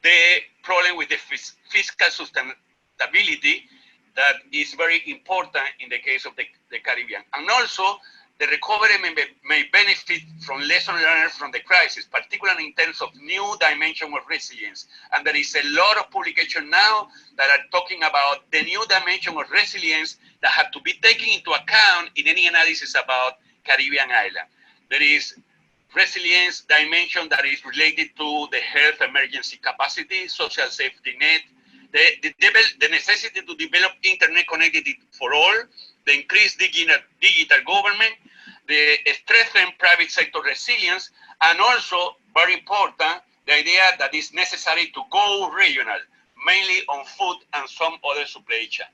the problem with the fiscal sustainability that is very important in the case of the Caribbean. And also, the recovery may benefit from lessons learned from the crisis, particularly in terms of new dimension of resilience. And there is a lot of publication now that are talking about the new dimension of resilience that have to be taken into account in any analysis about Caribbean island. There is resilience dimension that is related to the health emergency capacity, social safety net, the necessity to develop internet connectivity for all, the increased digital government, the strengthened private sector resilience, and also, very important, the idea that it's necessary to go regional, mainly on food and some other supply chain.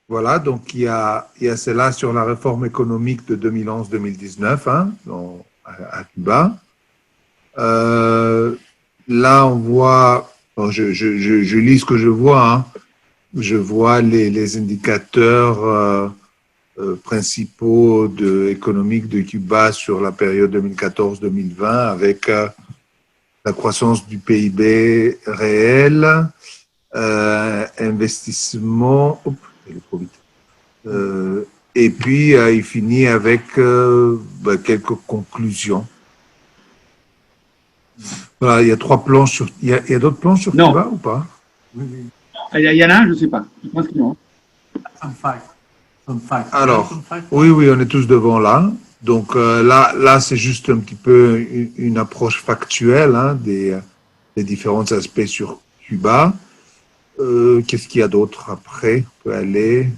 Voilà, donc il y a celle-là sur la réforme économique de 2011-2019 hein, à Cuba. Là, on voit, bon, je lis ce que je vois, hein. Je vois les indicateurs principaux économiques de Cuba sur la période 2014-2020 avec la croissance du PIB réel, investissement, et puis il finit avec quelques conclusions. Voilà, il y a 3 plans sur. Il y a d'autres plans sur Cuba ou pas? Il y en a un, je ne sais pas. Je pense que non. Alors, oui, on est tous devant là. Donc là, c'est juste un petit peu une approche factuelle hein, des différents aspects sur Cuba. Qu'est-ce qu'il y a d'autre après? On peut aller.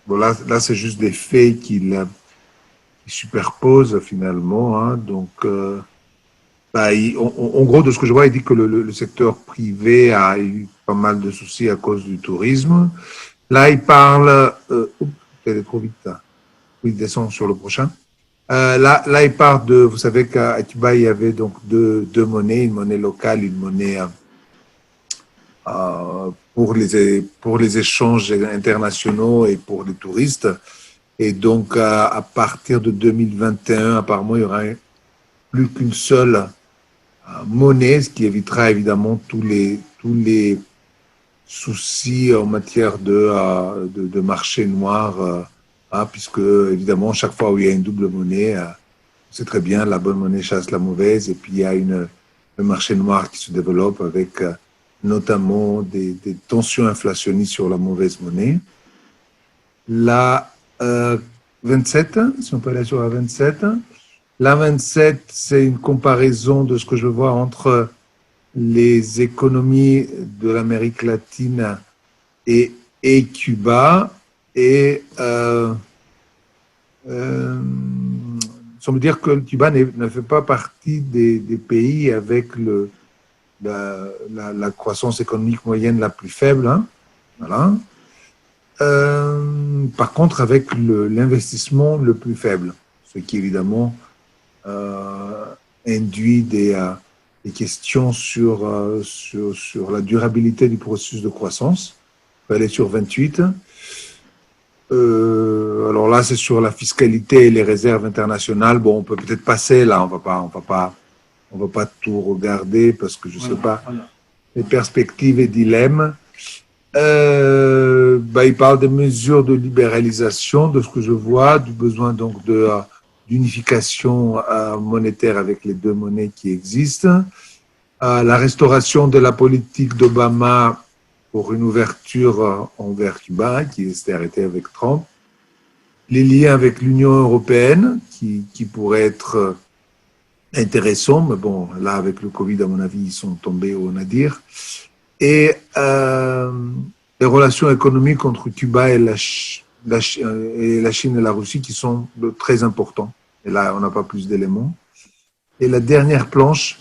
Bon, là c'est juste des faits qui superposent finalement. Hein, donc, en gros, de ce que je vois, il dit que le secteur privé a eu pas mal de soucis à cause du tourisme. Là, il parle. Elle est trop vite là. Oui, descend sur le prochain. Là, il parle de. Vous savez qu'à Cuba, il y avait donc deux monnaies, une monnaie locale, une monnaie pour les échanges internationaux et pour les touristes. Et donc, à partir de 2021, apparemment, il y aura plus qu'une seule monnaie, ce qui évitera évidemment tous les soucis en matière de marché noir, puisque évidemment, chaque fois où il y a une double monnaie, c'est très bien, la bonne monnaie chasse la mauvaise, et puis il y a un marché noir qui se développe avec notamment des tensions inflationnistes sur la mauvaise monnaie. La 27, si on peut aller sur la 27. La 27, c'est une comparaison de ce que je vois entre les économies de l'Amérique latine et Cuba. Et semble dire que Cuba ne fait pas partie des pays avec la croissance économique moyenne la plus faible. Hein. Voilà. Par contre, avec l'investissement le plus faible, ce qui évidemment induit des questions sur la durabilité du processus de croissance. On peut aller sur 28. Alors là, c'est sur la fiscalité et les réserves internationales. Bon, on peut peut-être passer là. On va pas tout regarder parce que je sais pas les perspectives et dilemmes. Il parle des mesures de libéralisation, de ce que je vois, du besoin donc d'unification monétaire avec les deux monnaies qui existent, la restauration de la politique d'Obama pour une ouverture envers Cuba qui s'est arrêtée avec Trump, les liens avec l'Union européenne qui pourraient être intéressants, mais bon, là avec le Covid, à mon avis, ils sont tombés au nadir. Et les relations économiques entre Cuba et la Chine et la Russie qui sont très importants. Et là, on n'a pas plus d'éléments. Et la dernière planche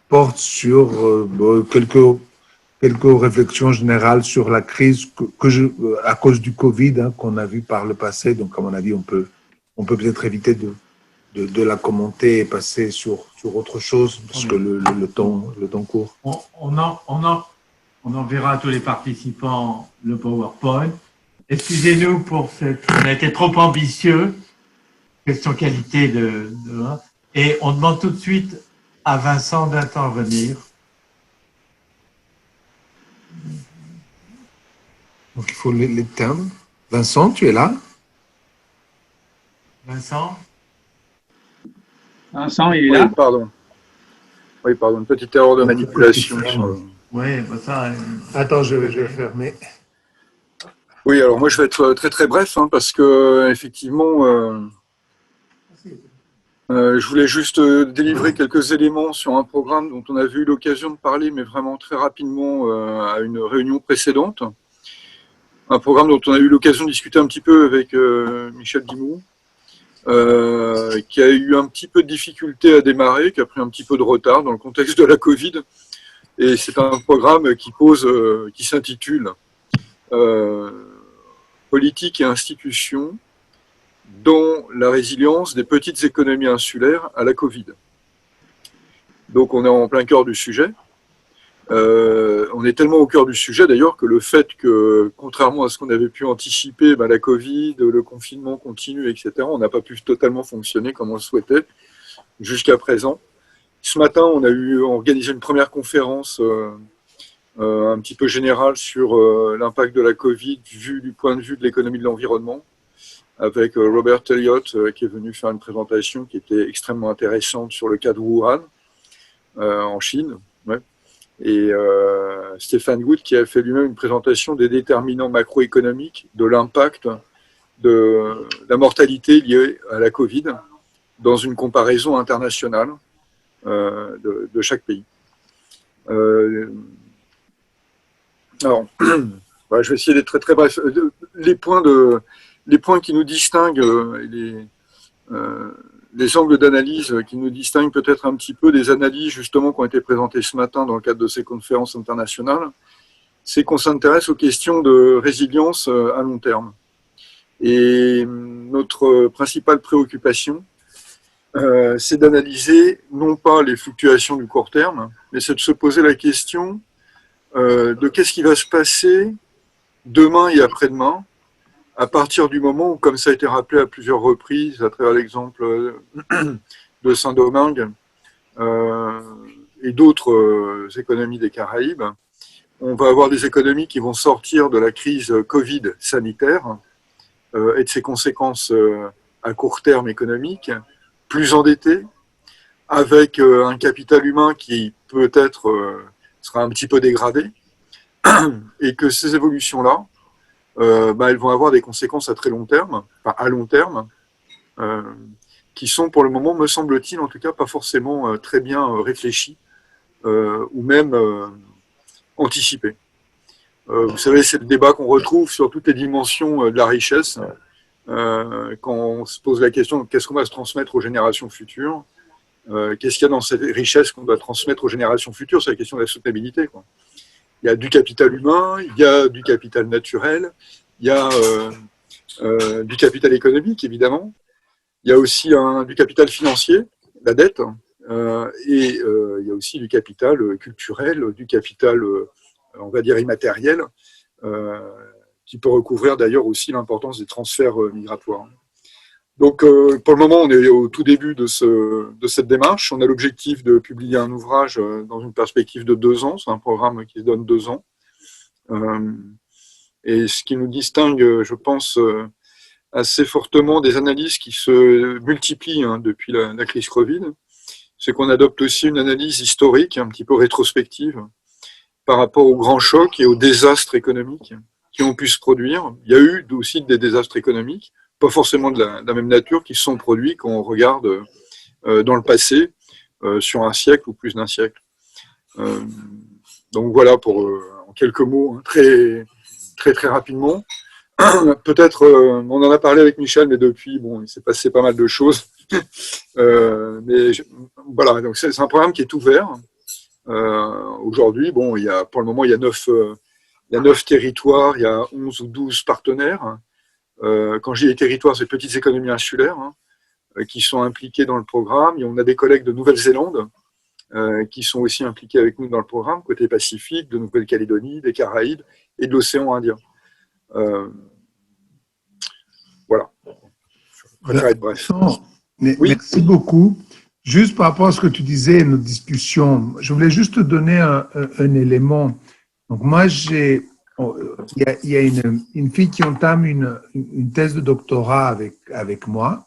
porte sur quelques réflexions générales sur la crise à cause du Covid hein, qu'on a vu par le passé. Donc, à mon avis, on peut peut-être éviter de la commenter et passer sur autre chose parce que le temps court. On enverra à tous les participants le PowerPoint. Excusez-nous pour on a été trop ambitieux. Question qualité et on demande tout de suite à Vincent d'intervenir. Donc il faut l'éteindre. Vincent, tu es là? Vincent? Vincent, il est Oui, là. pardon. Oui, pardon, une petite erreur de manipulation. Oui, ça. Attends, je vais fermer. Oui, alors moi je vais être très très bref parce que effectivement, je voulais juste délivrer quelques éléments sur un programme dont on avait eu l'occasion de parler, mais vraiment très rapidement à une réunion précédente. Un programme dont on a eu l'occasion de discuter un petit peu avec Michel Dimou, qui a eu un petit peu de difficulté à démarrer, qui a pris un petit peu de retard dans le contexte de la Covid. Et c'est un programme qui s'intitule Politique et institutions dans la résilience des petites économies insulaires à la Covid. Donc on est en plein cœur du sujet. On est tellement au cœur du sujet d'ailleurs que le fait que, contrairement à ce qu'on avait pu anticiper, la Covid, le confinement continu, etc., on n'a pas pu totalement fonctionner comme on le souhaitait jusqu'à présent. Ce matin, on a organisé une première conférence un petit peu générale sur l'impact de la Covid vu du point de vue de l'économie de l'environnement, avec Robert Elliott qui est venu faire une présentation qui était extrêmement intéressante sur le cas de Wuhan en Chine. Ouais. Et Stéphane Wood qui a fait lui-même une présentation des déterminants macroéconomiques de l'impact de la mortalité liée à la Covid dans une comparaison internationale de chaque pays. Alors, je vais essayer d'être très très bref. Les points qui nous distinguent, les angles d'analyse qui nous distinguent peut-être un petit peu des analyses justement qui ont été présentées ce matin dans le cadre de ces conférences internationales, c'est qu'on s'intéresse aux questions de résilience à long terme. Et notre principale préoccupation, c'est d'analyser non pas les fluctuations du court terme, mais c'est de se poser la question de qu'est-ce qui va se passer demain et après-demain, à partir du moment où, comme ça a été rappelé à plusieurs reprises, à travers l'exemple de Saint-Domingue et d'autres économies des Caraïbes, on va avoir des économies qui vont sortir de la crise Covid sanitaire et de ses conséquences à court terme économiques, plus endettées, avec un capital humain qui peut-être sera un petit peu dégradé, et que ces évolutions-là, elles vont avoir des conséquences à très long terme, enfin à long terme, qui sont pour le moment, me semble-t-il, en tout cas, pas forcément très bien réfléchies ou même anticipées. Vous savez, c'est le débat qu'on retrouve sur toutes les dimensions de la richesse, quand on se pose la question de qu'est-ce qu'on va se transmettre aux générations futures, qu'est-ce qu'il y a dans cette richesse qu'on doit transmettre aux générations futures, c'est la question de la soutenabilité, quoi. Il y a du capital humain, il y a du capital naturel, il y a du capital économique, évidemment. Il y a aussi du capital financier, la dette, et il y a aussi du capital culturel, du capital, on va dire, immatériel, qui peut recouvrir d'ailleurs aussi l'importance des transferts migratoires. Donc, pour le moment, on est au tout début de cette démarche. On a l'objectif de publier un ouvrage dans une perspective de 2 ans. C'est un programme qui se donne 2 ans. Et ce qui nous distingue, je pense, assez fortement des analyses qui se multiplient depuis la crise Covid, c'est qu'on adopte aussi une analyse historique, un petit peu rétrospective, par rapport aux grands chocs et aux désastres économiques qui ont pu se produire. Il y a eu aussi des désastres économiques, pas forcément de la même nature, qui se sont produits quand on regarde dans le passé, sur un siècle ou plus d'un siècle. Donc voilà, pour en quelques mots, très, très, très rapidement. Peut-être, on en a parlé avec Michel, mais depuis, il s'est passé pas mal de choses. Voilà, donc c'est un programme qui est ouvert. Aujourd'hui, pour le moment, il y a 9 territoires, il y a 11 ou 12 partenaires. Quand je dis les territoires, c'est petites économies insulaires qui sont impliquées dans le programme. Et on a des collègues de Nouvelle-Zélande qui sont aussi impliqués avec nous dans le programme, côté Pacifique, de Nouvelle-Calédonie, des Caraïbes et de l'océan Indien. Voilà. Je préfère être bref. Oui. Merci beaucoup. Juste par rapport à ce que tu disais, nos discussions, je voulais juste te donner un élément. Donc moi, il y a une fille qui entame une thèse de doctorat avec moi,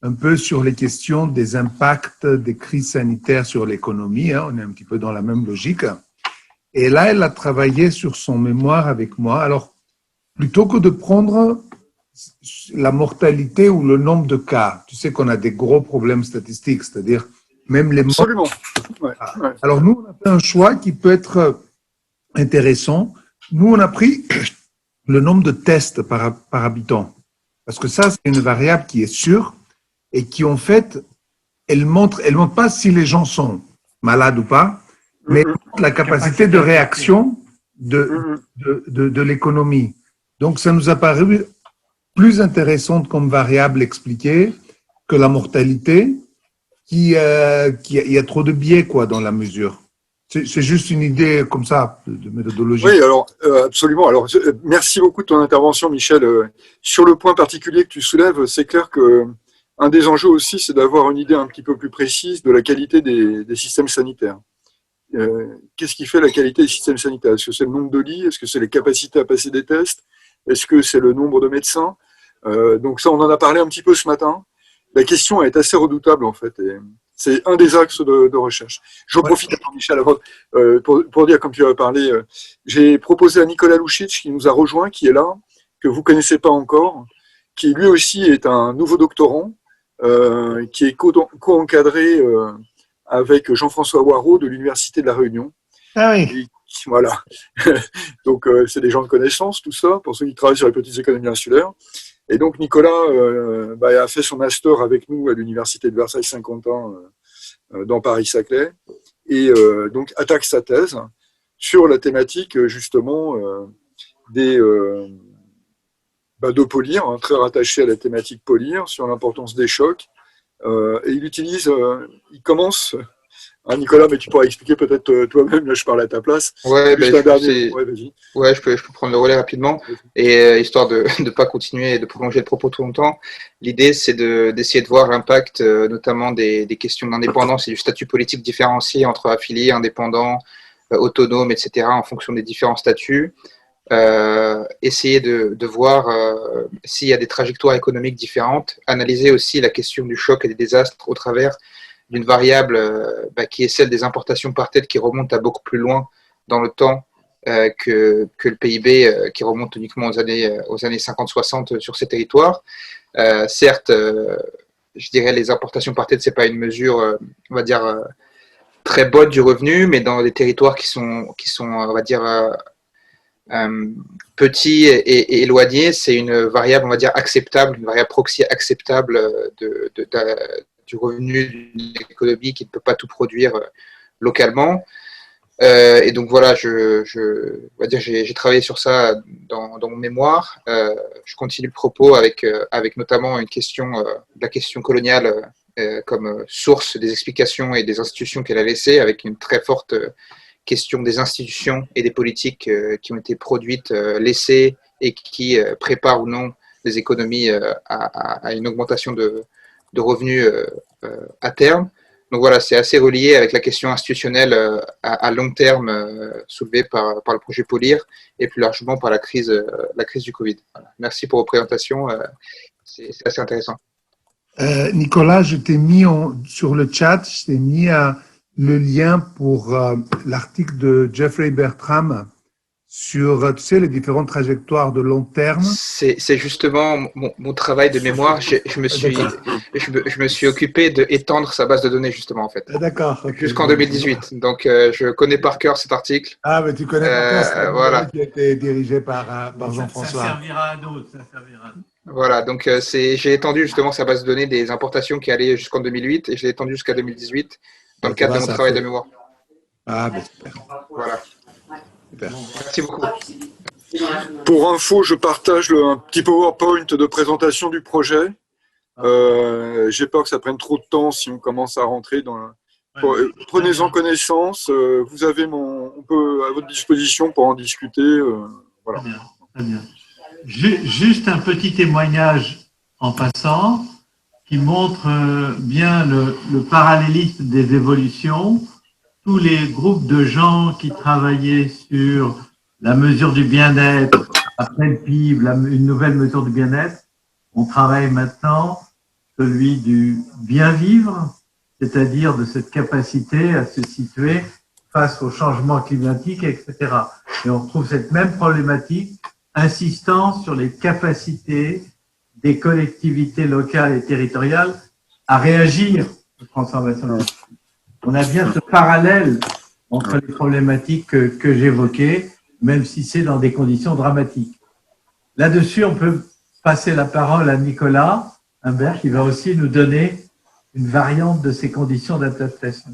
un peu sur les questions des impacts des crises sanitaires sur l'économie. Hein, on est un petit peu dans la même logique. Et là, elle a travaillé sur son mémoire avec moi. Alors, plutôt que de prendre la mortalité ou le nombre de cas, tu sais qu'on a des gros problèmes statistiques, c'est-à-dire même les morts. Absolument. Ouais, ouais. Alors, nous, on a fait un choix qui peut être intéressant. Nous, on a pris le nombre de tests par habitant. Parce que ça, c'est une variable qui est sûre et qui, en fait, elle montre pas si les gens sont malades ou pas, mais elle montre la capacité de réaction de l'économie. Donc, ça nous a paru plus intéressante comme variable expliquée que la mortalité, il y a trop de biais quoi, dans la mesure. C'est juste une idée comme ça, de méthodologie. Oui, alors, absolument. Alors, merci beaucoup de ton intervention, Michel. Sur le point particulier que tu soulèves, c'est clair que un des enjeux aussi, c'est d'avoir une idée un petit peu plus précise de la qualité des systèmes sanitaires. Qu'est-ce qui fait la qualité des systèmes sanitaires? Est-ce que c'est le nombre de lits? Est-ce que c'est les capacités à passer des tests? Est-ce que c'est le nombre de médecins? Donc ça, on en a parlé un petit peu ce matin. La question est assez redoutable, en fait. Et c'est un des axes de recherche. J'en profite, Michel, avant, pour dire, comme tu as parlé, j'ai proposé à Nicolas Lucic, qui nous a rejoint, qui est là, que vous ne connaissez pas encore, qui lui aussi est un nouveau doctorant, qui est co-encadré avec Jean-François Waraud de l'Université de La Réunion. Ah oui. Et, voilà. Donc, c'est des gens de connaissance, tout ça, pour ceux qui travaillent sur les petites économies insulaires. Et donc, Nicolas a fait son master avec nous à l'Université de Versailles-Saint-Quentin dans Paris-Saclay. Et donc, attaque sa thèse sur la thématique, justement, de polir, hein, très rattaché à la thématique polir, sur l'importance des chocs. Et il commence... Hein, Nicolas, mais tu pourras expliquer peut-être toi-même, là je parle à ta place. Ouais, vas-y. Je peux prendre le relais rapidement. Et histoire de ne pas continuer et de prolonger le propos trop longtemps, l'idée c'est d'essayer de voir l'impact notamment des questions d'indépendance et du statut politique différencié entre affiliés, indépendants, autonomes, etc. en fonction des différents statuts. Essayer de voir s'il y a des trajectoires économiques différentes, analyser aussi la question du choc et des désastres au travers d'une variable qui est celle des importations par tête qui remonte à beaucoup plus loin dans le temps que le PIB qui remonte uniquement aux années 50-60 sur ces territoires. Certes, je dirais les importations par tête, ce n'est pas une mesure, on va dire, très bonne du revenu, mais dans des territoires qui sont on va dire, petits et éloignés, c'est une variable, on va dire, acceptable, une variable proxy acceptable du revenu d'une économie qui ne peut pas tout produire localement. Et donc voilà, j'ai travaillé sur ça dans mon mémoire. Je continue le propos avec notamment la question coloniale comme source des explications et des institutions qu'elle a laissées, avec une très forte question des institutions et des politiques qui ont été produites, laissées et qui préparent ou non les économies à une augmentation de revenus à terme. Donc voilà, c'est assez relié avec la question institutionnelle à long terme soulevée par le projet Polir et plus largement par la crise du Covid. Voilà. Merci pour vos présentations, c'est assez intéressant. Nicolas, je t'ai mis sur le chat, je t'ai mis le lien pour l'article de Jeffrey Bertram sur, tu sais, les différentes trajectoires de long terme. C'est justement mon travail de mémoire. Je me suis occupé d'étendre sa base de données, justement, en fait. D'accord. Okay. Jusqu'en 2018. Donc, je connais par cœur cet article. Ah, mais tu connais par cœur, c'est voilà. Qui a été dirigé par Jean-François. Ça servira à d'autres, Voilà, donc j'ai étendu justement sa base de données des importations qui allaient jusqu'en 2008 et je l'ai étendu jusqu'à 2018 dans le cadre de mon travail de mémoire. Ah, ben super. Voilà. Super. Merci beaucoup. Pour info, je partage un petit PowerPoint de présentation du projet. J'ai peur que ça prenne trop de temps si on commence à rentrer dans... Prenez-en connaissance. Vous avez on peut à votre disposition pour en discuter. Voilà. Très bien. Très bien. Juste un petit témoignage en passant, qui montre bien le parallélisme des évolutions. Tous les groupes de gens qui travaillaient sur la mesure du bien-être, après le PIB, une nouvelle mesure du bien-être, on travaille maintenant celui du bien-vivre, c'est-à-dire de cette capacité à se situer face au changement climatique, etc. Et on retrouve cette même problématique insistant sur les capacités des collectivités locales et territoriales à réagir aux transformations. On a bien ce parallèle entre les problématiques que j'évoquais, même si c'est dans des conditions dramatiques. Là-dessus, on peut passer la parole à Nicolas Humbert, qui va aussi nous donner une variante de ces conditions d'adaptation.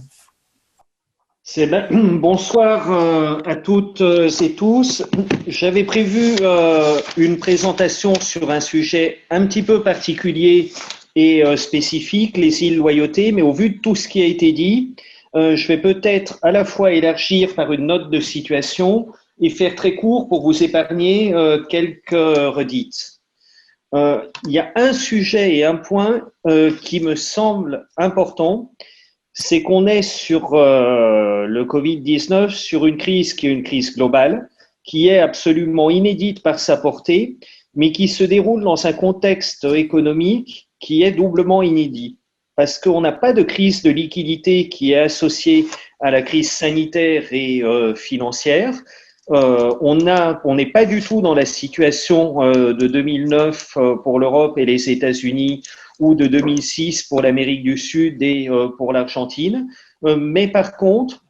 Bonsoir à toutes et tous. J'avais prévu une présentation sur un sujet un petit peu particulier et spécifique, les îles Loyauté, mais au vu de tout ce qui a été dit, je vais peut-être à la fois élargir par une note de situation et faire très court pour vous épargner quelques redites. Il y a un sujet et un point qui me semble important, c'est qu'on est sur le Covid-19, sur une crise qui est une crise globale, qui est absolument inédite par sa portée, mais qui se déroule dans un contexte économique qui est doublement inédit. Parce qu'on n'a pas de crise de liquidité qui est associée à la crise sanitaire et financière. On n'est pas du tout dans la situation de 2009 pour l'Europe et les États-Unis, ou de 2006 pour l'Amérique du Sud et pour l'Argentine. Mais par contre,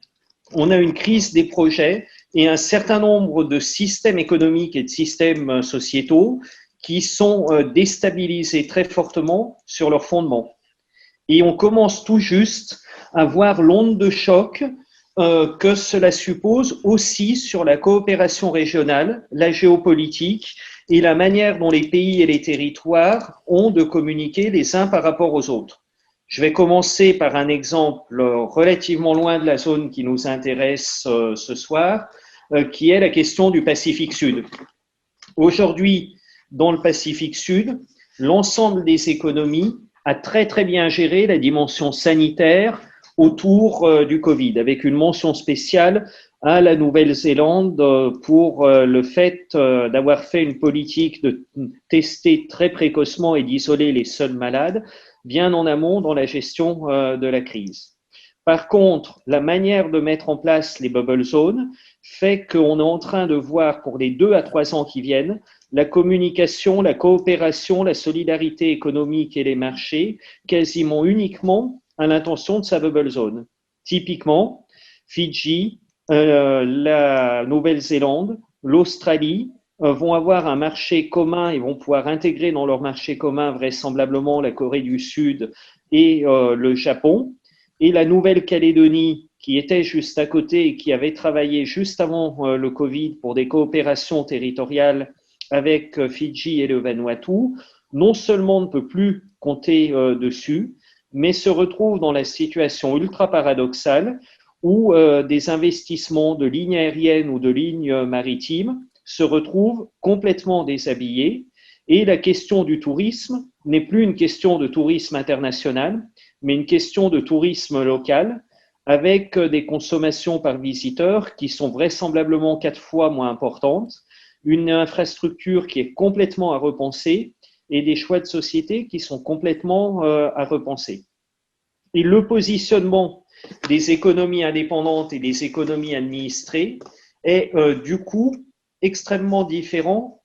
on a une crise des projets et un certain nombre de systèmes économiques et de systèmes sociétaux qui sont déstabilisés très fortement sur leurs fondements. Et on commence tout juste à voir l'onde de choc que cela suppose aussi sur la coopération régionale, la géopolitique et la manière dont les pays et les territoires ont de communiquer les uns par rapport aux autres. Je vais commencer par un exemple relativement loin de la zone qui nous intéresse ce soir, qui est la question du Pacifique Sud. Aujourd'hui, dans le Pacifique Sud, l'ensemble des économies a très très bien géré la dimension sanitaire autour du Covid, avec une mention spéciale à la Nouvelle-Zélande pour le fait d'avoir fait une politique de tester très précocement et d'isoler les seuls malades, bien en amont dans la gestion de la crise. Par contre, la manière de mettre en place les bubble zones fait qu'on est en train de voir pour les 2 à 3 ans qui viennent la communication, la coopération, la solidarité économique et les marchés quasiment uniquement à l'intention de sa bubble zone. Typiquement, Fidji, la Nouvelle-Zélande, l'Australie vont avoir un marché commun et vont pouvoir intégrer dans leur marché commun vraisemblablement la Corée du Sud et le Japon. Et la Nouvelle-Calédonie, qui était juste à côté et qui avait travaillé juste avant le Covid pour des coopérations territoriales avec Fidji et le Vanuatu, non seulement ne peut plus compter dessus, mais se retrouve dans la situation ultra paradoxale où des investissements de lignes aériennes ou de lignes maritimes se retrouvent complètement déshabillés et la question du tourisme n'est plus une question de tourisme international, mais une question de tourisme local avec des consommations par visiteur qui sont vraisemblablement 4 fois moins importantes, une infrastructure qui est complètement à repenser et des choix de société qui sont complètement à repenser. Et le positionnement des économies indépendantes et des économies administrées est du coup extrêmement différent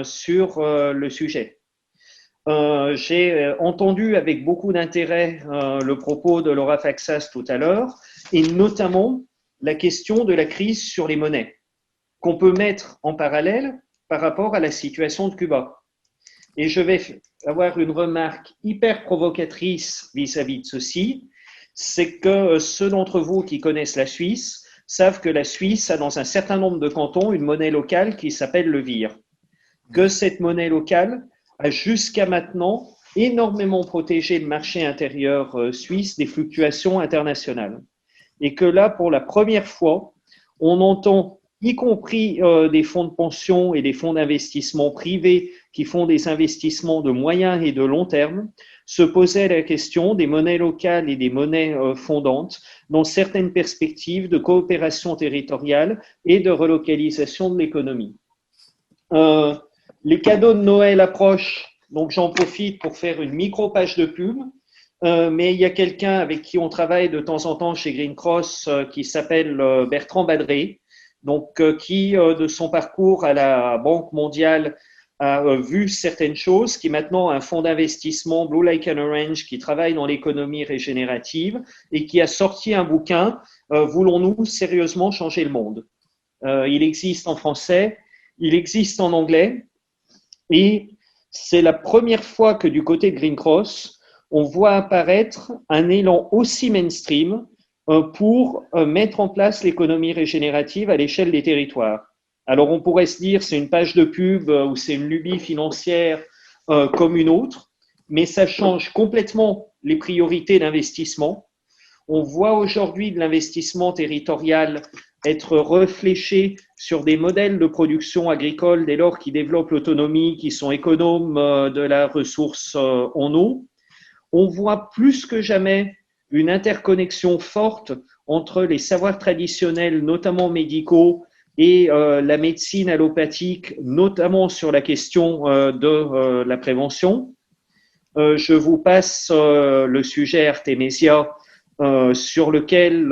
sur le sujet. J'ai entendu avec beaucoup d'intérêt le propos de Laura Faxas tout à l'heure, et notamment la question de la crise sur les monnaies, qu'on peut mettre en parallèle par rapport à la situation de Cuba. Et je vais avoir une remarque hyper provocatrice vis-à-vis de ceci, c'est que ceux d'entre vous qui connaissent la Suisse savent que la Suisse a dans un certain nombre de cantons une monnaie locale qui s'appelle le VIR. Que cette monnaie locale a jusqu'à maintenant énormément protégé le marché intérieur suisse des fluctuations internationales. Et que là, pour la première fois, on entend, y compris des fonds de pension et des fonds d'investissement privés qui font des investissements de moyen et de long terme, se posait la question des monnaies locales et des monnaies fondantes dans certaines perspectives de coopération territoriale et de relocalisation de l'économie. Les cadeaux de Noël approchent, donc j'en profite pour faire une micro-page de pub. Mais il y a quelqu'un avec qui on travaille de temps en temps chez Green Cross qui s'appelle Bertrand Badré, donc qui, de son parcours à la Banque mondiale, a vu certaines choses, qui maintenant a un fonds d'investissement, Blue Lake and Orange, qui travaille dans l'économie régénérative et qui a sorti un bouquin « Voulons-nous sérieusement changer le monde ?» Il existe en français, il existe en anglais et c'est la première fois que du côté de Green Cross, on voit apparaître un élan aussi mainstream pour mettre en place l'économie régénérative à l'échelle des territoires. Alors, on pourrait se dire c'est une page de pub ou c'est une lubie financière comme une autre, mais ça change complètement les priorités d'investissement. On voit aujourd'hui de l'investissement territorial être réfléchi sur des modèles de production agricole dès lors qu'ils développent l'autonomie, qui sont économes de la ressource en eau. On voit plus que jamais une interconnexion forte entre les savoirs traditionnels, notamment médicaux, et la médecine allopathique, notamment sur la question de la prévention. Je vous passe le sujet Artemisia, sur lequel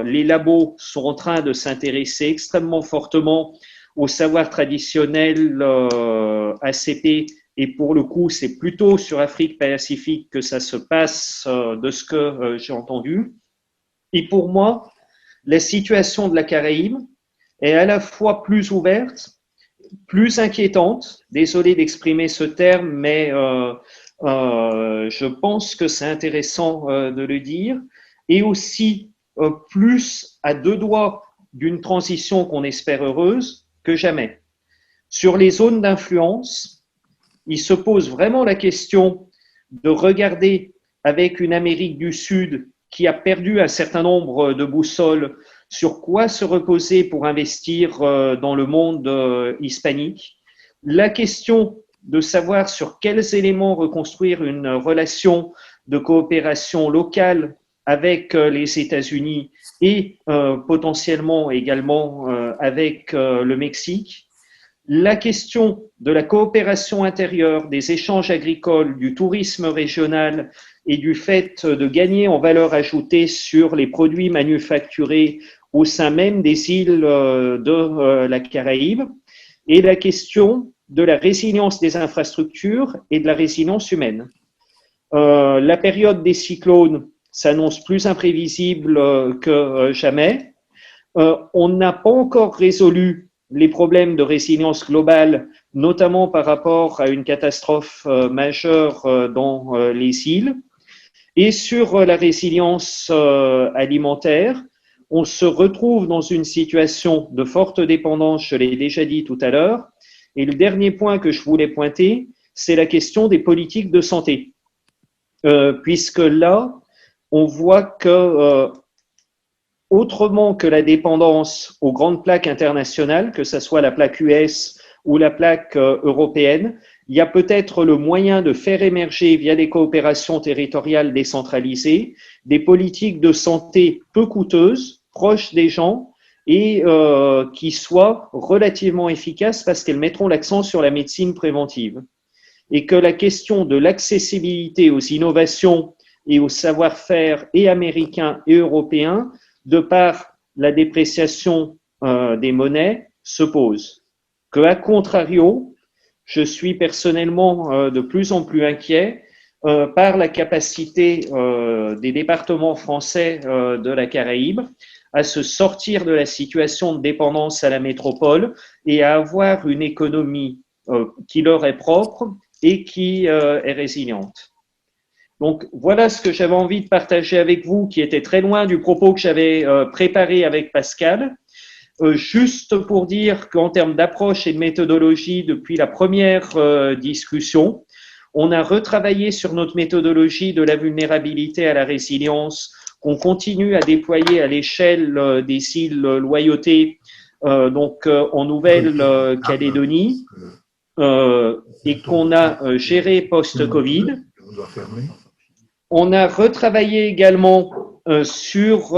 les labos sont en train de s'intéresser extrêmement fortement aux savoirs traditionnels ACP. Et pour le coup, c'est plutôt sur Afrique-Pacifique que ça se passe de ce que j'ai entendu. Et pour moi, la situation de la Caraïbe est à la fois plus ouverte, plus inquiétante. Désolé d'exprimer ce terme, mais je pense que c'est intéressant de le dire. Et aussi plus à deux doigts d'une transition qu'on espère heureuse que jamais. Sur les zones d'influence, il se pose vraiment la question de regarder avec une Amérique du Sud qui a perdu un certain nombre de boussoles sur quoi se reposer pour investir dans le monde hispanique. La question de savoir sur quels éléments reconstruire une relation de coopération locale avec les États-Unis et potentiellement également avec le Mexique. La question de la coopération intérieure, des échanges agricoles, du tourisme régional et du fait de gagner en valeur ajoutée sur les produits manufacturés au sein même des îles de la Caraïbe, et la question de la résilience des infrastructures et de la résilience humaine. La période des cyclones s'annonce plus imprévisible que jamais. On n'a pas encore résolu les problèmes de résilience globale, notamment par rapport à une catastrophe majeure dans les îles. Et sur la résilience alimentaire, on se retrouve dans une situation de forte dépendance, je l'ai déjà dit tout à l'heure. Et le dernier point que je voulais pointer, c'est la question des politiques de santé. Puisque là, on voit que autrement que la dépendance aux grandes plaques internationales, que ce soit la plaque US ou la plaque européenne, il y a peut-être le moyen de faire émerger, via des coopérations territoriales décentralisées, des politiques de santé peu coûteuses, proches des gens, et qui soient relativement efficaces parce qu'elles mettront l'accent sur la médecine préventive. Et que la question de l'accessibilité aux innovations et au savoir-faire et américains et européens, de par la dépréciation des monnaies, se pose. Que, à contrario, je suis personnellement de plus en plus inquiet par la capacité des départements français de la Caraïbe à se sortir de la situation de dépendance à la métropole et à avoir une économie qui leur est propre et qui est résiliente. Donc, voilà ce que j'avais envie de partager avec vous, qui était très loin du propos que j'avais préparé avec Pascal. Juste pour dire qu'en termes d'approche et de méthodologie, depuis la première discussion, on a retravaillé sur notre méthodologie de la vulnérabilité à la résilience, qu'on continue à déployer à l'échelle des îles Loyauté, donc en Nouvelle-Calédonie, et qu'on a géré post-Covid. doit fermer. On a retravaillé également sur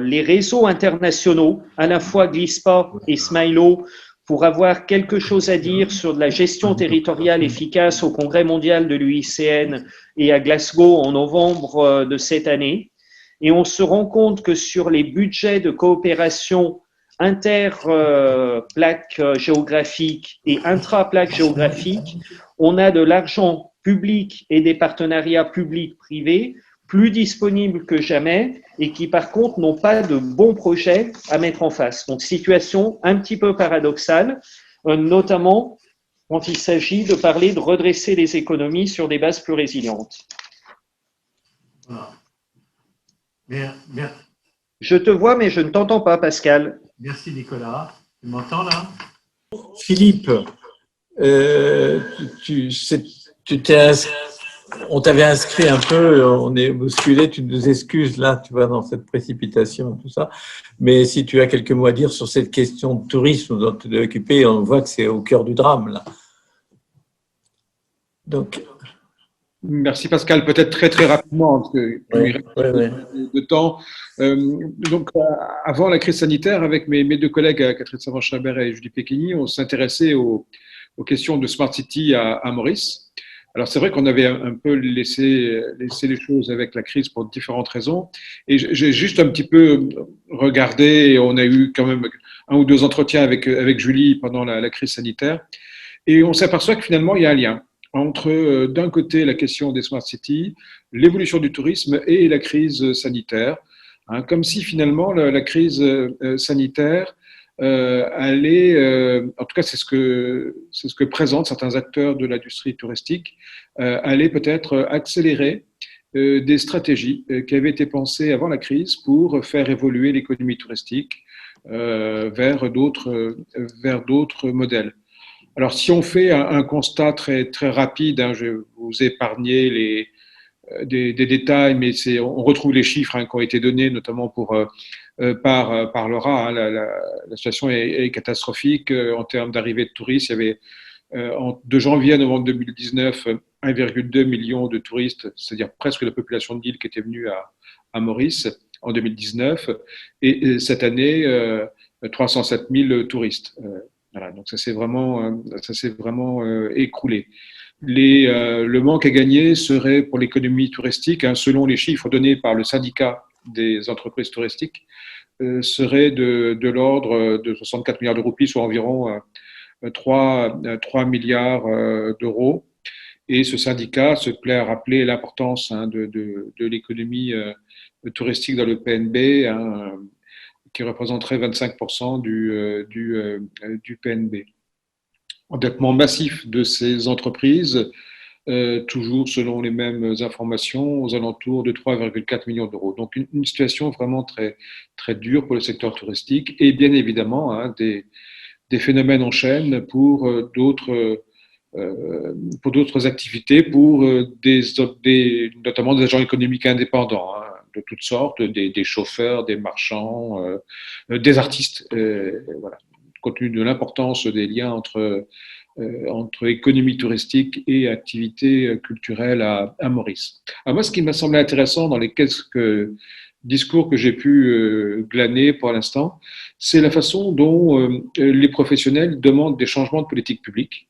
les réseaux internationaux, à la fois GLISPA et Smilo, pour avoir quelque chose à dire sur de la gestion territoriale efficace au Congrès mondial de l'UICN et à Glasgow en novembre de cette année. Et on se rend compte que sur les budgets de coopération inter-plaques géographiques et intra-plaques géographiques, on a de l'argent public et des partenariats publics-privés plus disponibles que jamais et qui par contre n'ont pas de bons projets à mettre en face. Donc situation un petit peu paradoxale, notamment quand il s'agit de parler de redresser les économies sur des bases plus résilientes. Voilà. Je te vois mais je ne t'entends pas, Pascal. Merci Nicolas. Tu m'entends là? Philippe, on t'avait inscrit un peu, on est bousculé, tu nous excuses là, tu vois, dans cette précipitation et tout ça. Mais si tu as quelques mots à dire sur cette question de tourisme dont tu es occupé, on voit que c'est au cœur du drame là. Donc. Merci Pascal. Peut-être très rapidement, parce que il reste de temps. Donc, avant la crise sanitaire, avec mes deux collègues, Catherine Savant-Chabert et Julie Péquigny, on s'intéressait aux questions de Smart City à Maurice. Alors, c'est vrai qu'on avait un peu laissé les choses avec la crise pour différentes raisons. Et j'ai juste un petit peu regardé, et on a eu quand même 1 ou 2 entretiens avec Julie pendant la crise sanitaire. Et on s'aperçoit que finalement, il y a un lien entre, d'un côté, la question des Smart Cities, l'évolution du tourisme et la crise sanitaire. Hein, comme si finalement la crise sanitaire allait, en tout cas c'est ce que présentent certains acteurs de l'industrie touristique, allait peut-être accélérer des stratégies qui avaient été pensées avant la crise pour faire évoluer l'économie touristique vers d'autres modèles. Alors, si on fait un constat très rapide, hein, je vais vous épargner des détails, mais on retrouve les chiffres qui ont été donnés, notamment par Laura. Hein, la situation est catastrophique en termes d'arrivée de touristes. Il y avait de janvier à novembre 2019 1,2 million de touristes, c'est-à-dire presque la population de l'île qui était venue à Maurice en 2019, et cette année 307 000 touristes. Voilà, donc ça s'est vraiment écroulé. Le manque à gagner serait pour l'économie touristique, hein, selon les chiffres donnés par le syndicat des entreprises touristiques, serait de l'ordre de 64 milliards de roupies, soit environ 3 milliards d'euros. Et ce syndicat se plaît à rappeler l'importance de l'économie touristique dans le PNB, hein, qui représenterait 25% du PNB. Endettement massif de ces entreprises, toujours selon les mêmes informations, aux alentours de 3,4 millions d'euros. Donc une situation vraiment très dure pour le secteur touristique et bien évidemment hein, des phénomènes en chaîne pour d'autres activités, pour notamment des agents économiques indépendants, hein, de toutes sortes, des chauffeurs, des marchands, des artistes. Voilà. Compte tenu de l'importance des liens entre économie touristique et activité culturelle à Maurice. Alors moi, ce qui m'a semblé intéressant dans les quelques discours que j'ai pu glaner pour l'instant, c'est la façon dont les professionnels demandent des changements de politique publique,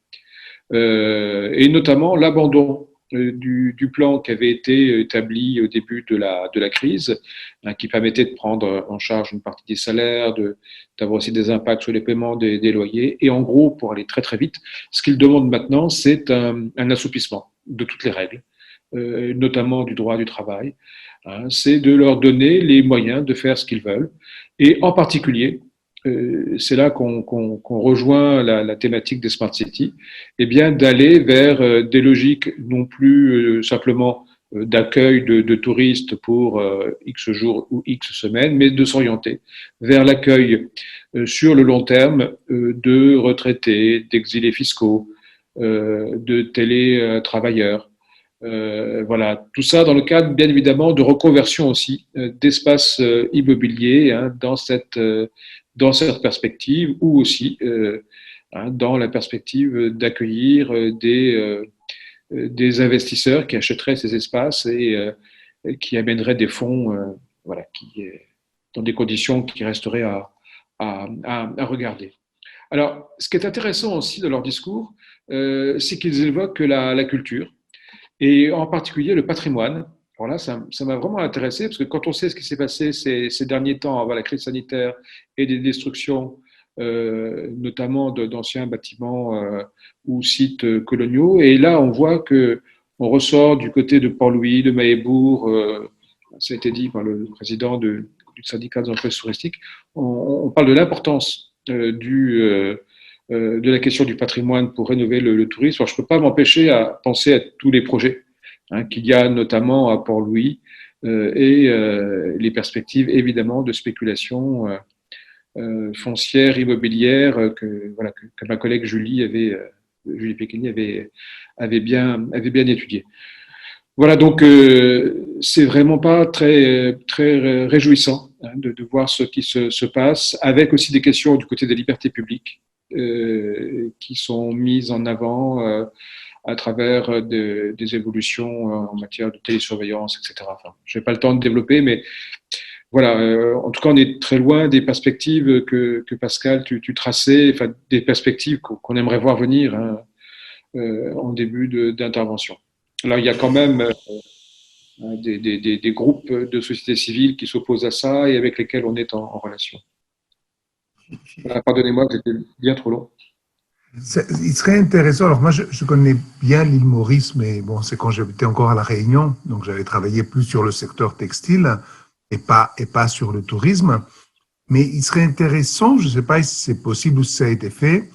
et notamment l'abandon du plan qui avait été établi au début de la crise, hein, qui permettait de prendre en charge une partie des salaires, d'avoir aussi des impacts sur les paiements des loyers. Et en gros, pour aller très vite, ce qu'ils demandent maintenant, c'est un assouplissement de toutes les règles, notamment du droit du travail. Hein, c'est de leur donner les moyens de faire ce qu'ils veulent. Et en particulier, c'est là qu'on rejoint la thématique des Smart Cities, eh bien d'aller vers des logiques non plus simplement d'accueil de touristes pour X jours ou X semaines, mais de s'orienter vers l'accueil sur le long terme de retraités, d'exilés fiscaux, de télétravailleurs. Voilà, tout ça dans le cadre bien évidemment de reconversion aussi d'espaces immobiliers, hein, dans cette perspective, ou aussi hein, dans la perspective d'accueillir des investisseurs qui achèteraient ces espaces et qui amèneraient des fonds voilà, dans des conditions qui resteraient à regarder. Alors, ce qui est intéressant aussi dans leur discours, c'est qu'ils évoquent la culture et en particulier le patrimoine. Alors là, ça m'a vraiment intéressé parce que quand on sait ce qui s'est passé ces derniers temps avant la crise sanitaire et des destructions, notamment d'anciens bâtiments ou sites coloniaux, et là, on voit que on ressort du côté de Port-Louis, de Mahébourg, ça a été dit par le président du syndicat des entreprises touristiques, on parle de l'importance de la question du patrimoine pour rénover le tourisme. Alors, je ne peux pas m'empêcher à penser à tous les projets qu'il y a notamment à Port-Louis et les perspectives évidemment de spéculation foncière, immobilière que ma collègue Julie Péqueny avait bien étudié. Voilà, donc c'est vraiment pas très réjouissant de voir ce qui se passe, avec aussi des questions du côté des libertés publiques qui sont mises en avant à travers des évolutions en matière de télésurveillance, etc. Enfin, je n'ai pas le temps de développer, mais voilà, en tout cas, on est très loin des perspectives que Pascal, tu traçais, enfin, des perspectives qu'on aimerait voir venir en début d'intervention. Alors, il y a quand même des groupes de société civile qui s'opposent à ça et avec lesquels on est en relation. Pardonnez-moi, c'était bien trop long. Il serait intéressant, alors moi je connais bien l'île Maurice, mais bon, c'est quand j'habitais encore à La Réunion, donc j'avais travaillé plus sur le secteur textile et pas sur le tourisme. Mais il serait intéressant, je ne sais pas si c'est possible ou si ça a été fait,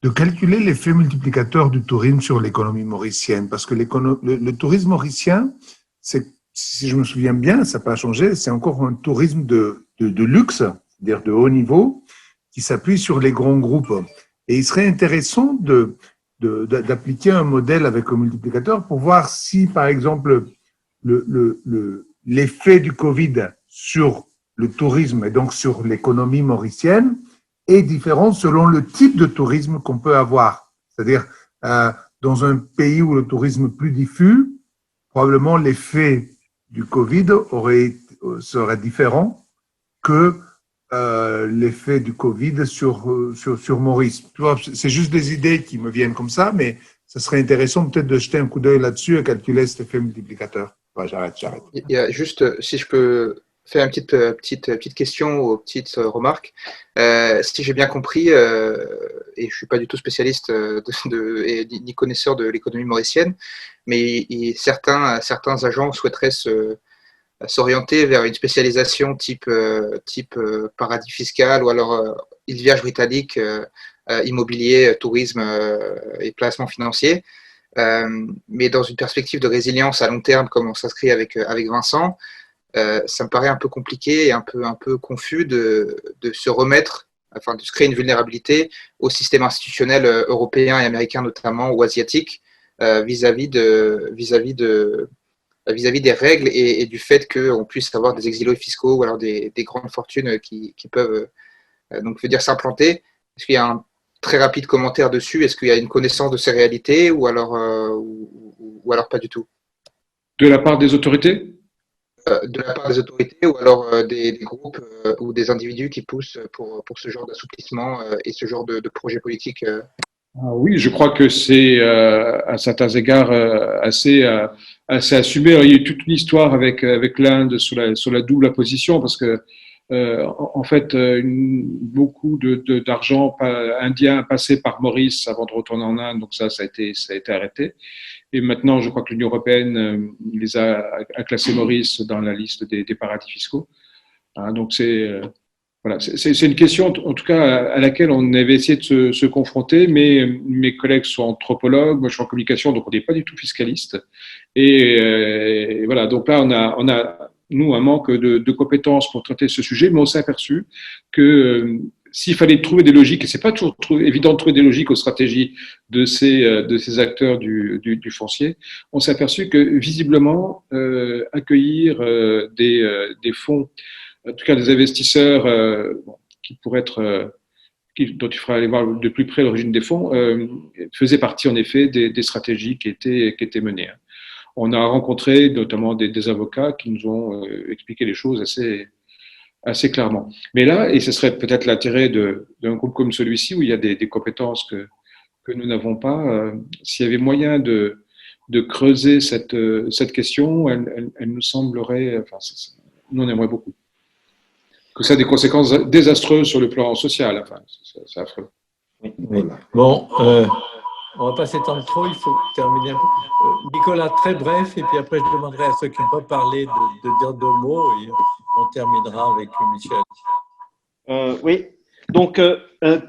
de calculer l'effet multiplicateur du tourisme sur l'économie mauricienne. Parce que le tourisme mauricien, si je me souviens bien, ça n'a pas changé, c'est encore un tourisme de luxe, c'est-à-dire de haut niveau, qui s'appuie sur les grands groupes. Et il serait intéressant d'appliquer un modèle avec un multiplicateur pour voir si, par exemple, l'effet du Covid sur le tourisme et donc sur l'économie mauricienne est différent selon le type de tourisme qu'on peut avoir. C'est-à-dire, dans un pays où le tourisme est plus diffus, probablement l'effet du Covid serait différent que l'effet du Covid sur Maurice. Tu vois, c'est juste des idées qui me viennent comme ça, mais ça serait intéressant peut-être de jeter un coup d'œil là-dessus et calculer cet effet multiplicateur. Ouais, j'arrête. Il y a juste, si je peux faire une petite question ou petite remarque. Si j'ai bien compris, et je ne suis pas du tout spécialiste ni connaisseur de l'économie mauricienne, mais certains agents souhaiteraient s'orienter vers une spécialisation type paradis fiscal ou alors île Vierge britannique, immobilier, tourisme et placement financier. Mais dans une perspective de résilience à long terme, comme on s'inscrit avec Vincent, ça me paraît un peu compliqué et un peu confus de se remettre, enfin de se créer une vulnérabilité au système institutionnel européen et américain notamment, ou asiatique, vis-à-vis des règles et du fait qu'on puisse avoir des exilés fiscaux ou alors des grandes fortunes qui peuvent donc veut dire s'implanter. Est-ce qu'il y a un très rapide commentaire dessus? Est-ce qu'il y a une connaissance de ces réalités ou alors pas du tout? De la part des autorités? De la part des autorités ou alors des groupes ou des individus qui poussent pour ce genre d'assouplissement et ce genre de projet politique Oui, je crois que c'est à certains égards assez assumé. Alors, il y a eu toute une histoire avec l'Inde sur la double imposition parce que en fait, beaucoup d'argent indien passait par Maurice avant de retourner en Inde, donc ça a été arrêté. Et maintenant, je crois que l'Union européenne les a classé Maurice dans la liste des paradis fiscaux. Donc voilà, c'est une question, en tout cas, à laquelle on avait essayé de se confronter, mais mes collègues sont anthropologues, moi je suis en communication, donc on n'est pas du tout fiscaliste. Et voilà, donc là, on a nous, un manque de compétences pour traiter ce sujet, mais on s'est aperçu que s'il fallait trouver des logiques, et c'est pas toujours évident de trouver des logiques aux stratégies de ces acteurs du foncier, on s'est aperçu que visiblement accueillir des fonds, en tout cas des investisseurs qui pourraient être dont il faudra aller voir de plus près l'origine des fonds, faisait partie en effet des stratégies qui étaient menées. On a rencontré notamment des avocats qui nous ont expliqué les choses assez clairement. Mais là, et ce serait peut-être l'intérêt d'un groupe comme celui-ci, où il y a des compétences que nous n'avons pas, s'il y avait moyen de creuser cette question, elle nous semblerait, enfin, nous on aimerait beaucoup. Que ça a des conséquences désastreuses sur le plan social, enfin, c'est affreux. Oui. Bon, on va pas s'étendre trop, il faut terminer un peu. Nicolas, très bref, et puis après je demanderai à ceux qui n'ont pas parlé de dire 2 mots, et on terminera avec Michel. Oui, donc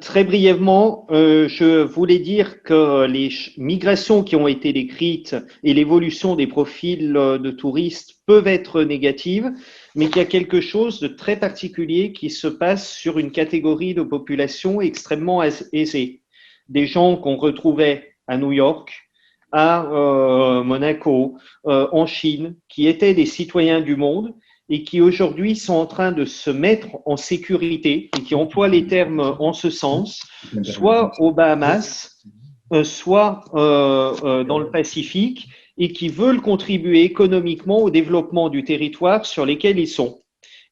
très brièvement, je voulais dire que les migrations qui ont été décrites et l'évolution des profils de touristes peuvent être négatives, mais qu'il y a quelque chose de très particulier qui se passe sur une catégorie de population extrêmement aisée. Des gens qu'on retrouvait à New York, à Monaco, en Chine, qui étaient des citoyens du monde et qui aujourd'hui sont en train de se mettre en sécurité et qui emploient les termes en ce sens, soit aux Bahamas, soit dans le Pacifique, et qui veulent contribuer économiquement au développement du territoire sur lesquels ils sont.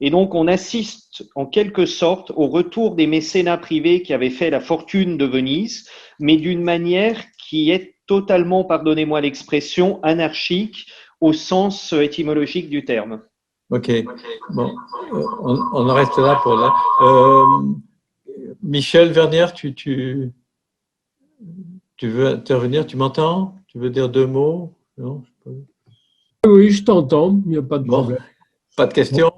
Et donc, on assiste en quelque sorte au retour des mécénats privés qui avaient fait la fortune de Venise, mais d'une manière qui est totalement, pardonnez-moi l'expression, anarchique au sens étymologique du terme. Ok, bon, on en reste là pour là. Michel Vernier, tu veux intervenir, tu m'entends? Tu veux dire 2 mots? Non, oui, je t'entends, il n'y a pas de problème. Pas de questions?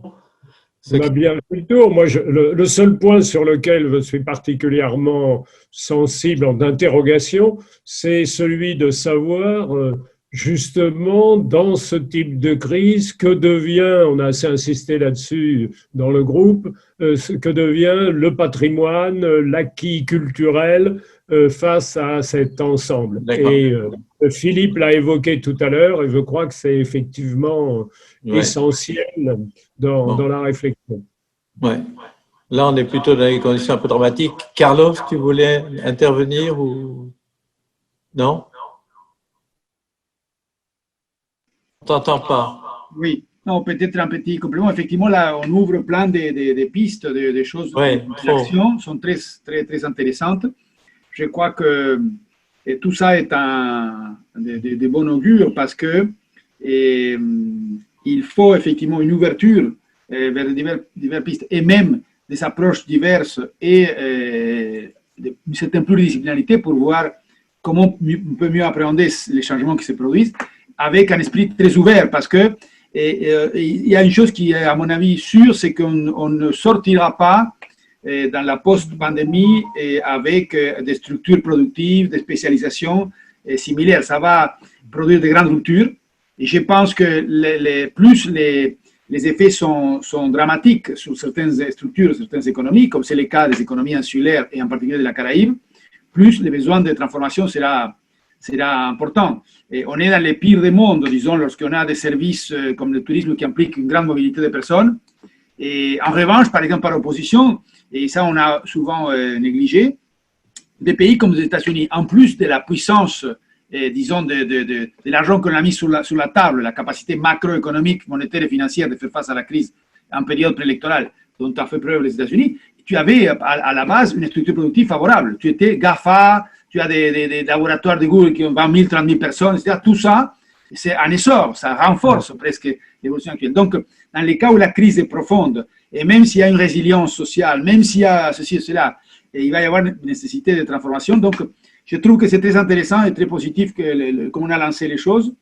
On a bien fait le tour. Moi, le seul point sur lequel je suis particulièrement sensible en interrogation, c'est celui de savoir justement dans ce type de crise, que devient, on a assez insisté là-dessus dans le groupe, que devient le patrimoine, l'acquis culturel face à cet ensemble. Et Philippe l'a évoqué tout à l'heure et je crois que c'est effectivement essentiel dans la réflexion. Ouais. Là, on est plutôt dans des conditions un peu dramatiques. Carlos, tu voulais intervenir ou non? On t'entend pas. Oui, non, peut-être un petit complément. Effectivement, là, on ouvre plein de pistes, de choses, d'actions sont très, très, très intéressantes. Je crois que tout ça est de bon augure parce que il faut effectivement une ouverture vers diverses pistes et même des approches diverses et une certaine pluridisciplinarité pour voir comment on peut mieux appréhender les changements qui se produisent avec un esprit très ouvert parce que il y a une chose qui est à mon avis sûre, c'est qu'on ne sortira pas dans la post-pandémie avec des structures productives, des spécialisations similaires. Ça va produire de grandes ruptures et je pense que plus les effets sont dramatiques sur certaines structures, certaines économies, comme c'est le cas des économies insulaires et en particulier de la Caraïbe, plus le besoin de transformation sera important. Et on est dans les pires des mondes, disons, lorsqu'on a des services comme le tourisme qui impliquent une grande mobilité de personnes. Et en revanche, par exemple, par opposition, et ça on a souvent négligé, des pays comme les États-Unis, en plus de la puissance, disons, de l'argent qu'on a mis sur la table, la capacité macroéconomique, monétaire et financière de faire face à la crise en période préélectorale dont a fait preuve les États-Unis, tu avais à la base une structure productive favorable. Tu étais GAFA, tu as des laboratoires de Google qui ont 20 000, 30 000 personnes, etc. Tout ça, c'est un essor, ça renforce presque l'évolution actuelle. Donc, dans les cas où la crise est profonde, et même s'il y a une résilience sociale, même s'il y a ceci et cela, il va y avoir une nécessité de transformation. Donc, je trouve que c'est très intéressant et très positif comme on a lancé les choses.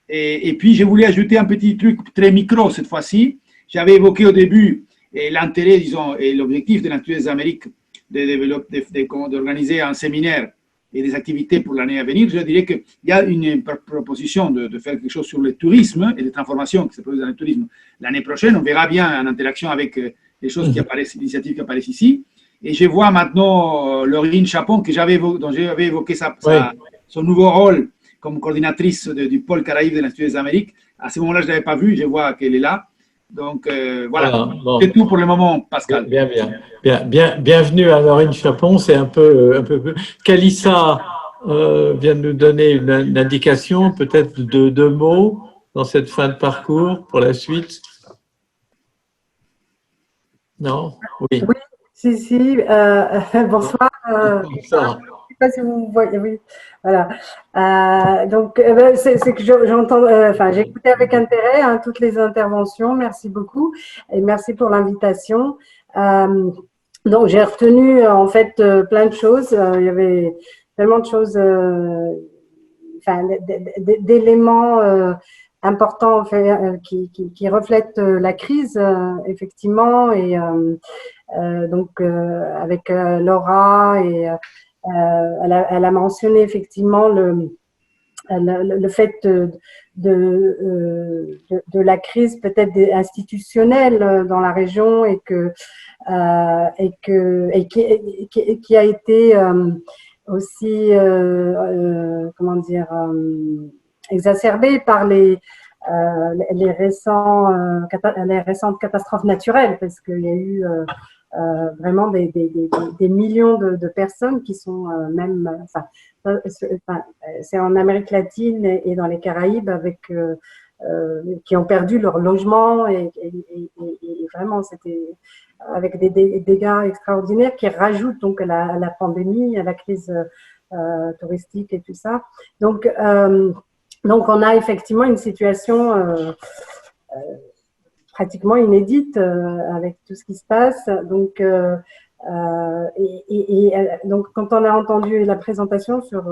Et puis, je voulais ajouter un petit truc très micro cette fois-ci. J'avais évoqué au début l'intérêt, disons, et l'objectif de l'Institut des Amériques d'organiser un séminaire et des activités pour l'année à venir. Je dirais qu'il y a une proposition de faire quelque chose sur le tourisme et les transformations qui se produisent dans le tourisme l'année prochaine. On verra bien en interaction avec les choses qui apparaissent, les initiatives qui apparaissent ici. Et je vois maintenant Laurine Chapon, dont j'avais évoqué son nouveau rôle comme coordinatrice du pôle Caraïbes de l'Institut des Amériques. À ce moment-là, je ne l'avais pas vue, je vois qu'elle est là. Donc, voilà. Bon. C'est tout pour le moment, Pascal. Bienvenue à Laurine Chapon. C'est un peu. Kalissa vient de nous donner une indication, peut-être de 2 mots dans cette fin de parcours pour la suite. Non? Oui. Oui, si. Bonsoir. Bonsoir. Je ne sais pas si vous voyez. Oui, voilà. Donc, c'est que j'entends. Enfin, j'ai écouté avec intérêt toutes les interventions. Merci beaucoup et merci pour l'invitation. Donc, j'ai retenu en fait plein de choses. Il y avait tellement de choses, enfin, d'éléments importants qui reflètent la crise, effectivement, et donc avec Laura, et elle a mentionné effectivement le fait de la crise peut-être institutionnelle dans la région, et qui a été aussi comment dire, exacerbée par les récentes catastrophes naturelles, parce qu'il y a eu vraiment des millions de personnes qui sont c'est en Amérique latine et dans les Caraïbes, qui ont perdu leur logement, et vraiment c'était avec des dégâts extraordinaires qui rajoutent donc à la pandémie, à la crise touristique et tout ça. Donc on a effectivement une situation pratiquement inédite avec tout ce qui se passe. Donc, donc quand on a entendu la présentation sur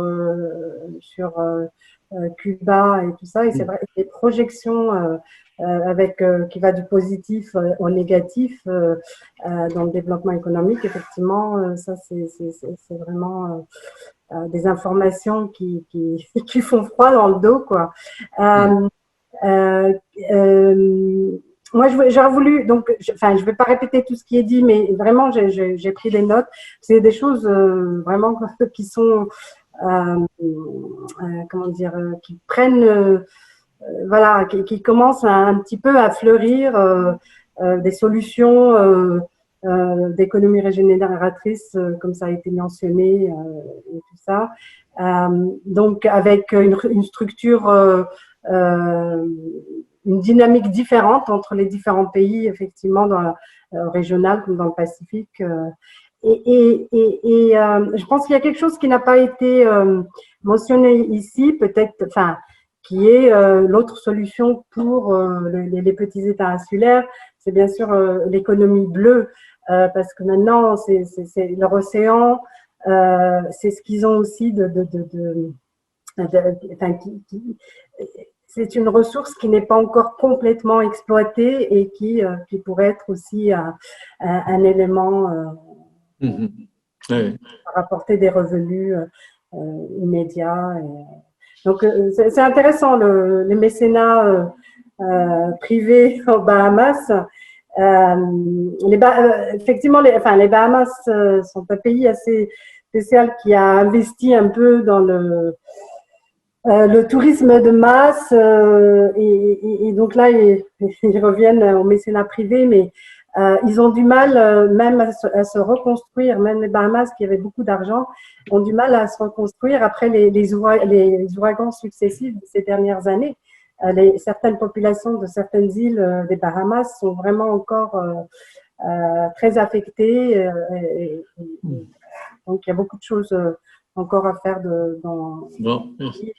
Cuba et tout ça, et c'est vrai, les projections qui va du positif au négatif dans le développement économique, effectivement, ça c'est vraiment des informations qui font froid dans le dos, quoi. Moi, j'aurais voulu, donc, je vais pas répéter tout ce qui est dit, mais vraiment, j'ai pris des notes. C'est des choses vraiment qui sont, comment dire, qui prennent, voilà, qui commencent un petit peu à fleurir des solutions d'économie régénératrice, comme ça a été mentionné, et tout ça. Donc, avec une structure, une dynamique différente entre les différents pays, effectivement, dans régional comme dans le Pacifique. Je pense qu'il y a quelque chose qui n'a pas été mentionné ici, peut-être, enfin, qui est l'autre solution pour les petits États insulaires, c'est bien sûr l'économie bleue, parce que maintenant, c'est leur océan, c'est ce qu'ils ont aussi c'est une ressource qui n'est pas encore complètement exploitée et qui pourrait être aussi un élément à rapporter des revenus immédiats. Donc, c'est intéressant, les mécénats privés aux Bahamas. Effectivement, les Bahamas sont un pays assez spécial qui a investi un peu dans le tourisme de masse, et donc là, ils reviennent au mécénat privé, mais ils ont du mal même à se reconstruire. Même les Bahamas, qui avaient beaucoup d'argent, ont du mal à se reconstruire après les ouragans successifs de ces dernières années. Certaines populations de certaines îles des Bahamas sont vraiment encore très affectées. Donc, il y a beaucoup de choses encore à faire dans merci.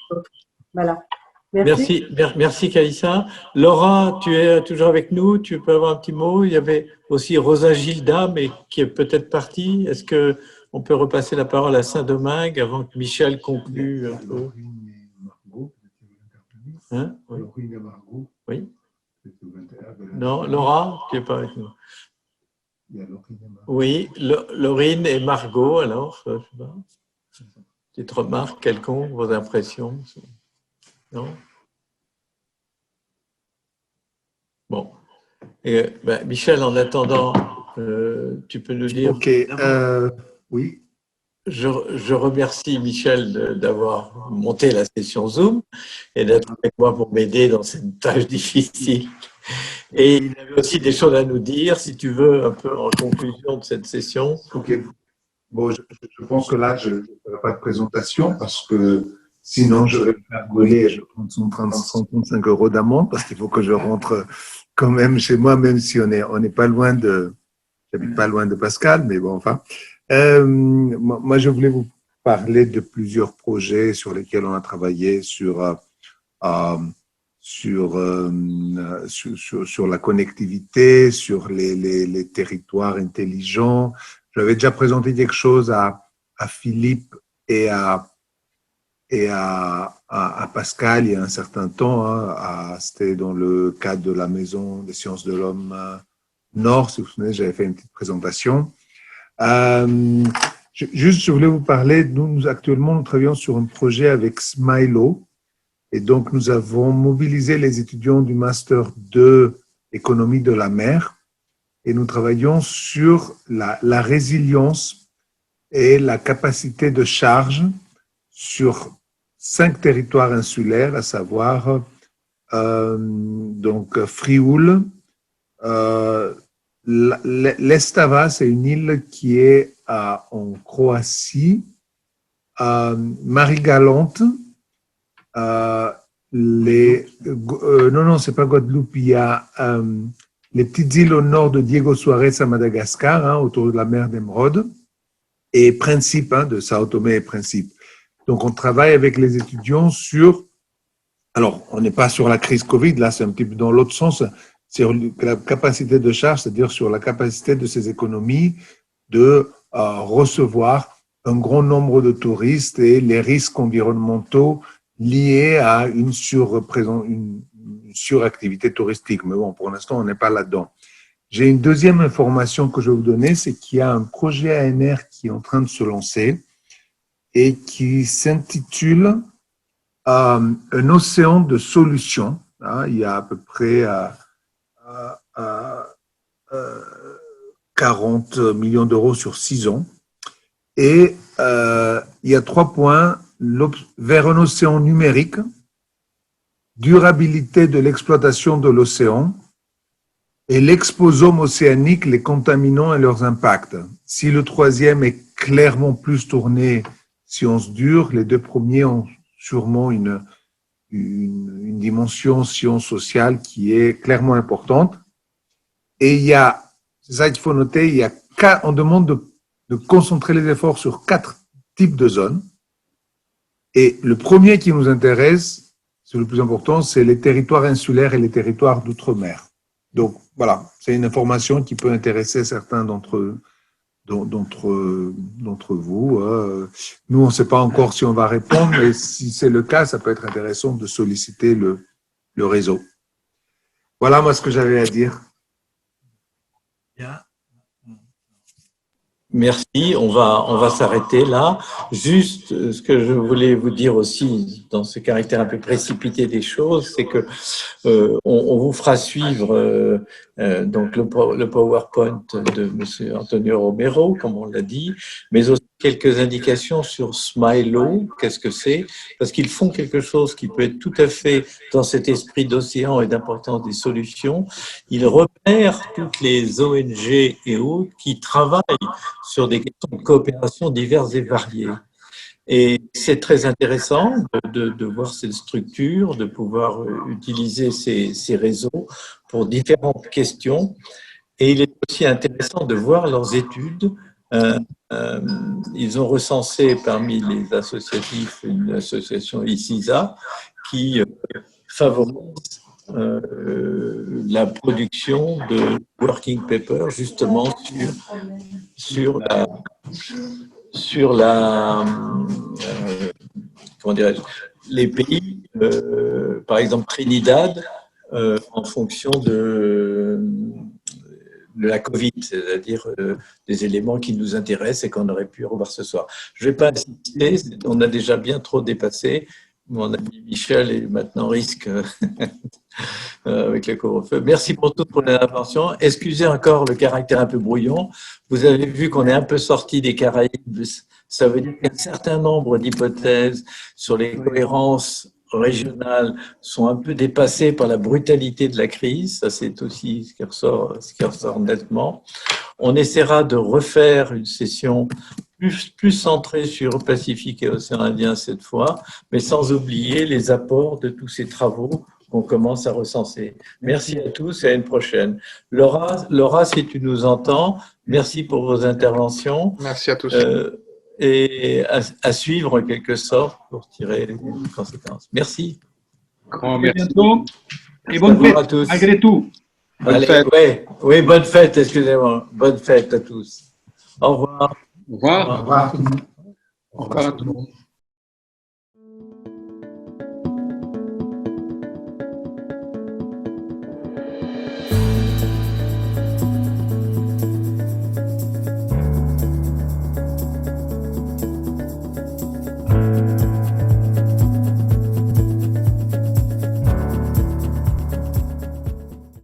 Voilà. Merci Kalissa. Laura, tu es toujours avec nous, tu peux avoir un petit mot. Il y avait aussi Rosa Gilda, mais qui est peut-être partie. Est-ce qu'on peut repasser la parole à Saint-Domingue avant que Michel conclue un peu? Hein? Oui. Oui. Non, Laura, tu n'es pas avec nous. Oui, Laurine et Margot, alors, je sais pas. Petite remarque quelconque, vos impressions? Non? Bon. Michel, en attendant, tu peux nous dire… Ok, oui. Je remercie Michel d'avoir monté la session Zoom et d'être avec moi pour m'aider dans cette tâche difficile. Et il avait aussi des choses à nous dire, si tu veux, un peu en conclusion de cette session. Ok. Bon, je pense que là, je ne ferai pas de présentation parce que sinon, je vais me faire gauler. Je prends 135 € d'amende parce qu'il faut que je rentre quand même chez moi, même si on n'est pas loin de, j'habite pas loin de Pascal, mais bon, enfin. Moi, je voulais vous parler de plusieurs projets sur lesquels on a travaillé sur la connectivité, sur les territoires intelligents. J'avais déjà présenté quelque chose à Philippe et à Pascal il y a un certain temps. Hein, c'était dans le cadre de la Maison des sciences de l'homme Nord. Si vous vous souvenez, j'avais fait une petite présentation. Je voulais vous parler, nous actuellement, nous travaillons sur un projet avec Smilo. Et donc, nous avons mobilisé les étudiants du Master 2 Économie de la mer et nous travaillons sur la résilience et la capacité de charge sur 5 territoires insulaires, à savoir donc Frioul, l'Estava, c'est une île qui est en Croatie, Marie-Galante, non, c'est pas Guadeloupe, il y a les petites îles au nord de Diego Suarez à Madagascar, hein, autour de la mer d'Émeraude, et Principe, hein, de Sao Tomé et Principe. Donc, on travaille avec les étudiants sur, alors, on n'est pas sur la crise Covid, là, c'est un petit peu dans l'autre sens, sur la capacité de charge, c'est-à-dire sur la capacité de ces économies de recevoir un grand nombre de touristes et les risques environnementaux liés à une suractivité touristique. Mais bon, pour l'instant, on n'est pas là-dedans. J'ai une deuxième information que je vais vous donner, c'est qu'il y a un projet ANR qui est en train de se lancer et qui s'intitule Un océan de solutions. Il y a à peu près 40 millions d'euros sur 6 ans. Et il y a 3 points. Vers un océan numérique, durabilité de l'exploitation de l'océan et l'exposome océanique, les contaminants et leurs impacts. Si le troisième est clairement plus tourné sciences dures, les 2 premiers ont sûrement une dimension sciences sociales qui est clairement importante. Et il y a, c'est ça qu'il faut noter, on demande de concentrer les efforts sur 4 types de zones. Et le premier qui nous intéresse, c'est le plus important, c'est les territoires insulaires et les territoires d'outre-mer. Donc voilà, c'est une information qui peut intéresser certains d'entre vous. Nous, on ne sait pas encore si on va répondre, mais si c'est le cas, ça peut être intéressant de solliciter le réseau. Voilà moi ce que j'avais à dire. Merci, on va s'arrêter là. Juste ce que je voulais vous dire aussi dans ce caractère un peu précipité des choses, c'est que on vous fera suivre donc le PowerPoint de Monsieur Antonio Romero, comme on l'a dit, mais aussi quelques indications sur Smilo, qu'est-ce que c'est, parce qu'ils font quelque chose qui peut être tout à fait dans cet esprit d'océan et d'importance des solutions. Ils repèrent toutes les ONG et autres qui travaillent sur des questions de coopération diverses et variées. Et c'est très intéressant de voir cette structure, de pouvoir utiliser ces réseaux pour différentes questions. Et il est aussi intéressant de voir leurs études. Ils ont recensé parmi les associatifs une association ICISA qui favorise la production de working paper justement sur comment dirais-je, les pays, par exemple Trinidad, en fonction de la Covid, c'est-à-dire des éléments qui nous intéressent et qu'on aurait pu revoir ce soir. Je ne vais pas insister, on a déjà bien trop dépassé. Mon ami Michel est maintenant risque avec le couvre-feu. Merci pour toutes pour l'intervention. Excusez encore le caractère un peu brouillon. Vous avez vu qu'on est un peu sorti des Caraïbes. Ça veut dire qu'il y a un certain nombre d'hypothèses sur les cohérences régionales sont un peu dépassées par la brutalité de la crise. Ça, c'est aussi ce qui ressort nettement. On essaiera de refaire une session plus centrée sur le Pacifique et l'océan Indien cette fois, mais sans oublier les apports de tous ces travaux qu'on commence à recenser. Merci à tous et à une prochaine. Laura, si tu nous entends, merci pour vos interventions. Merci à tous. Et à suivre en quelque sorte pour tirer les conséquences. Merci. À bientôt et bonne fête à tous. malgré tout. Bonne fête. Oui, bonne fête, excusez-moi. Bonne fête à tous. Au revoir. Au revoir. Au revoir. Au revoir à tout le monde.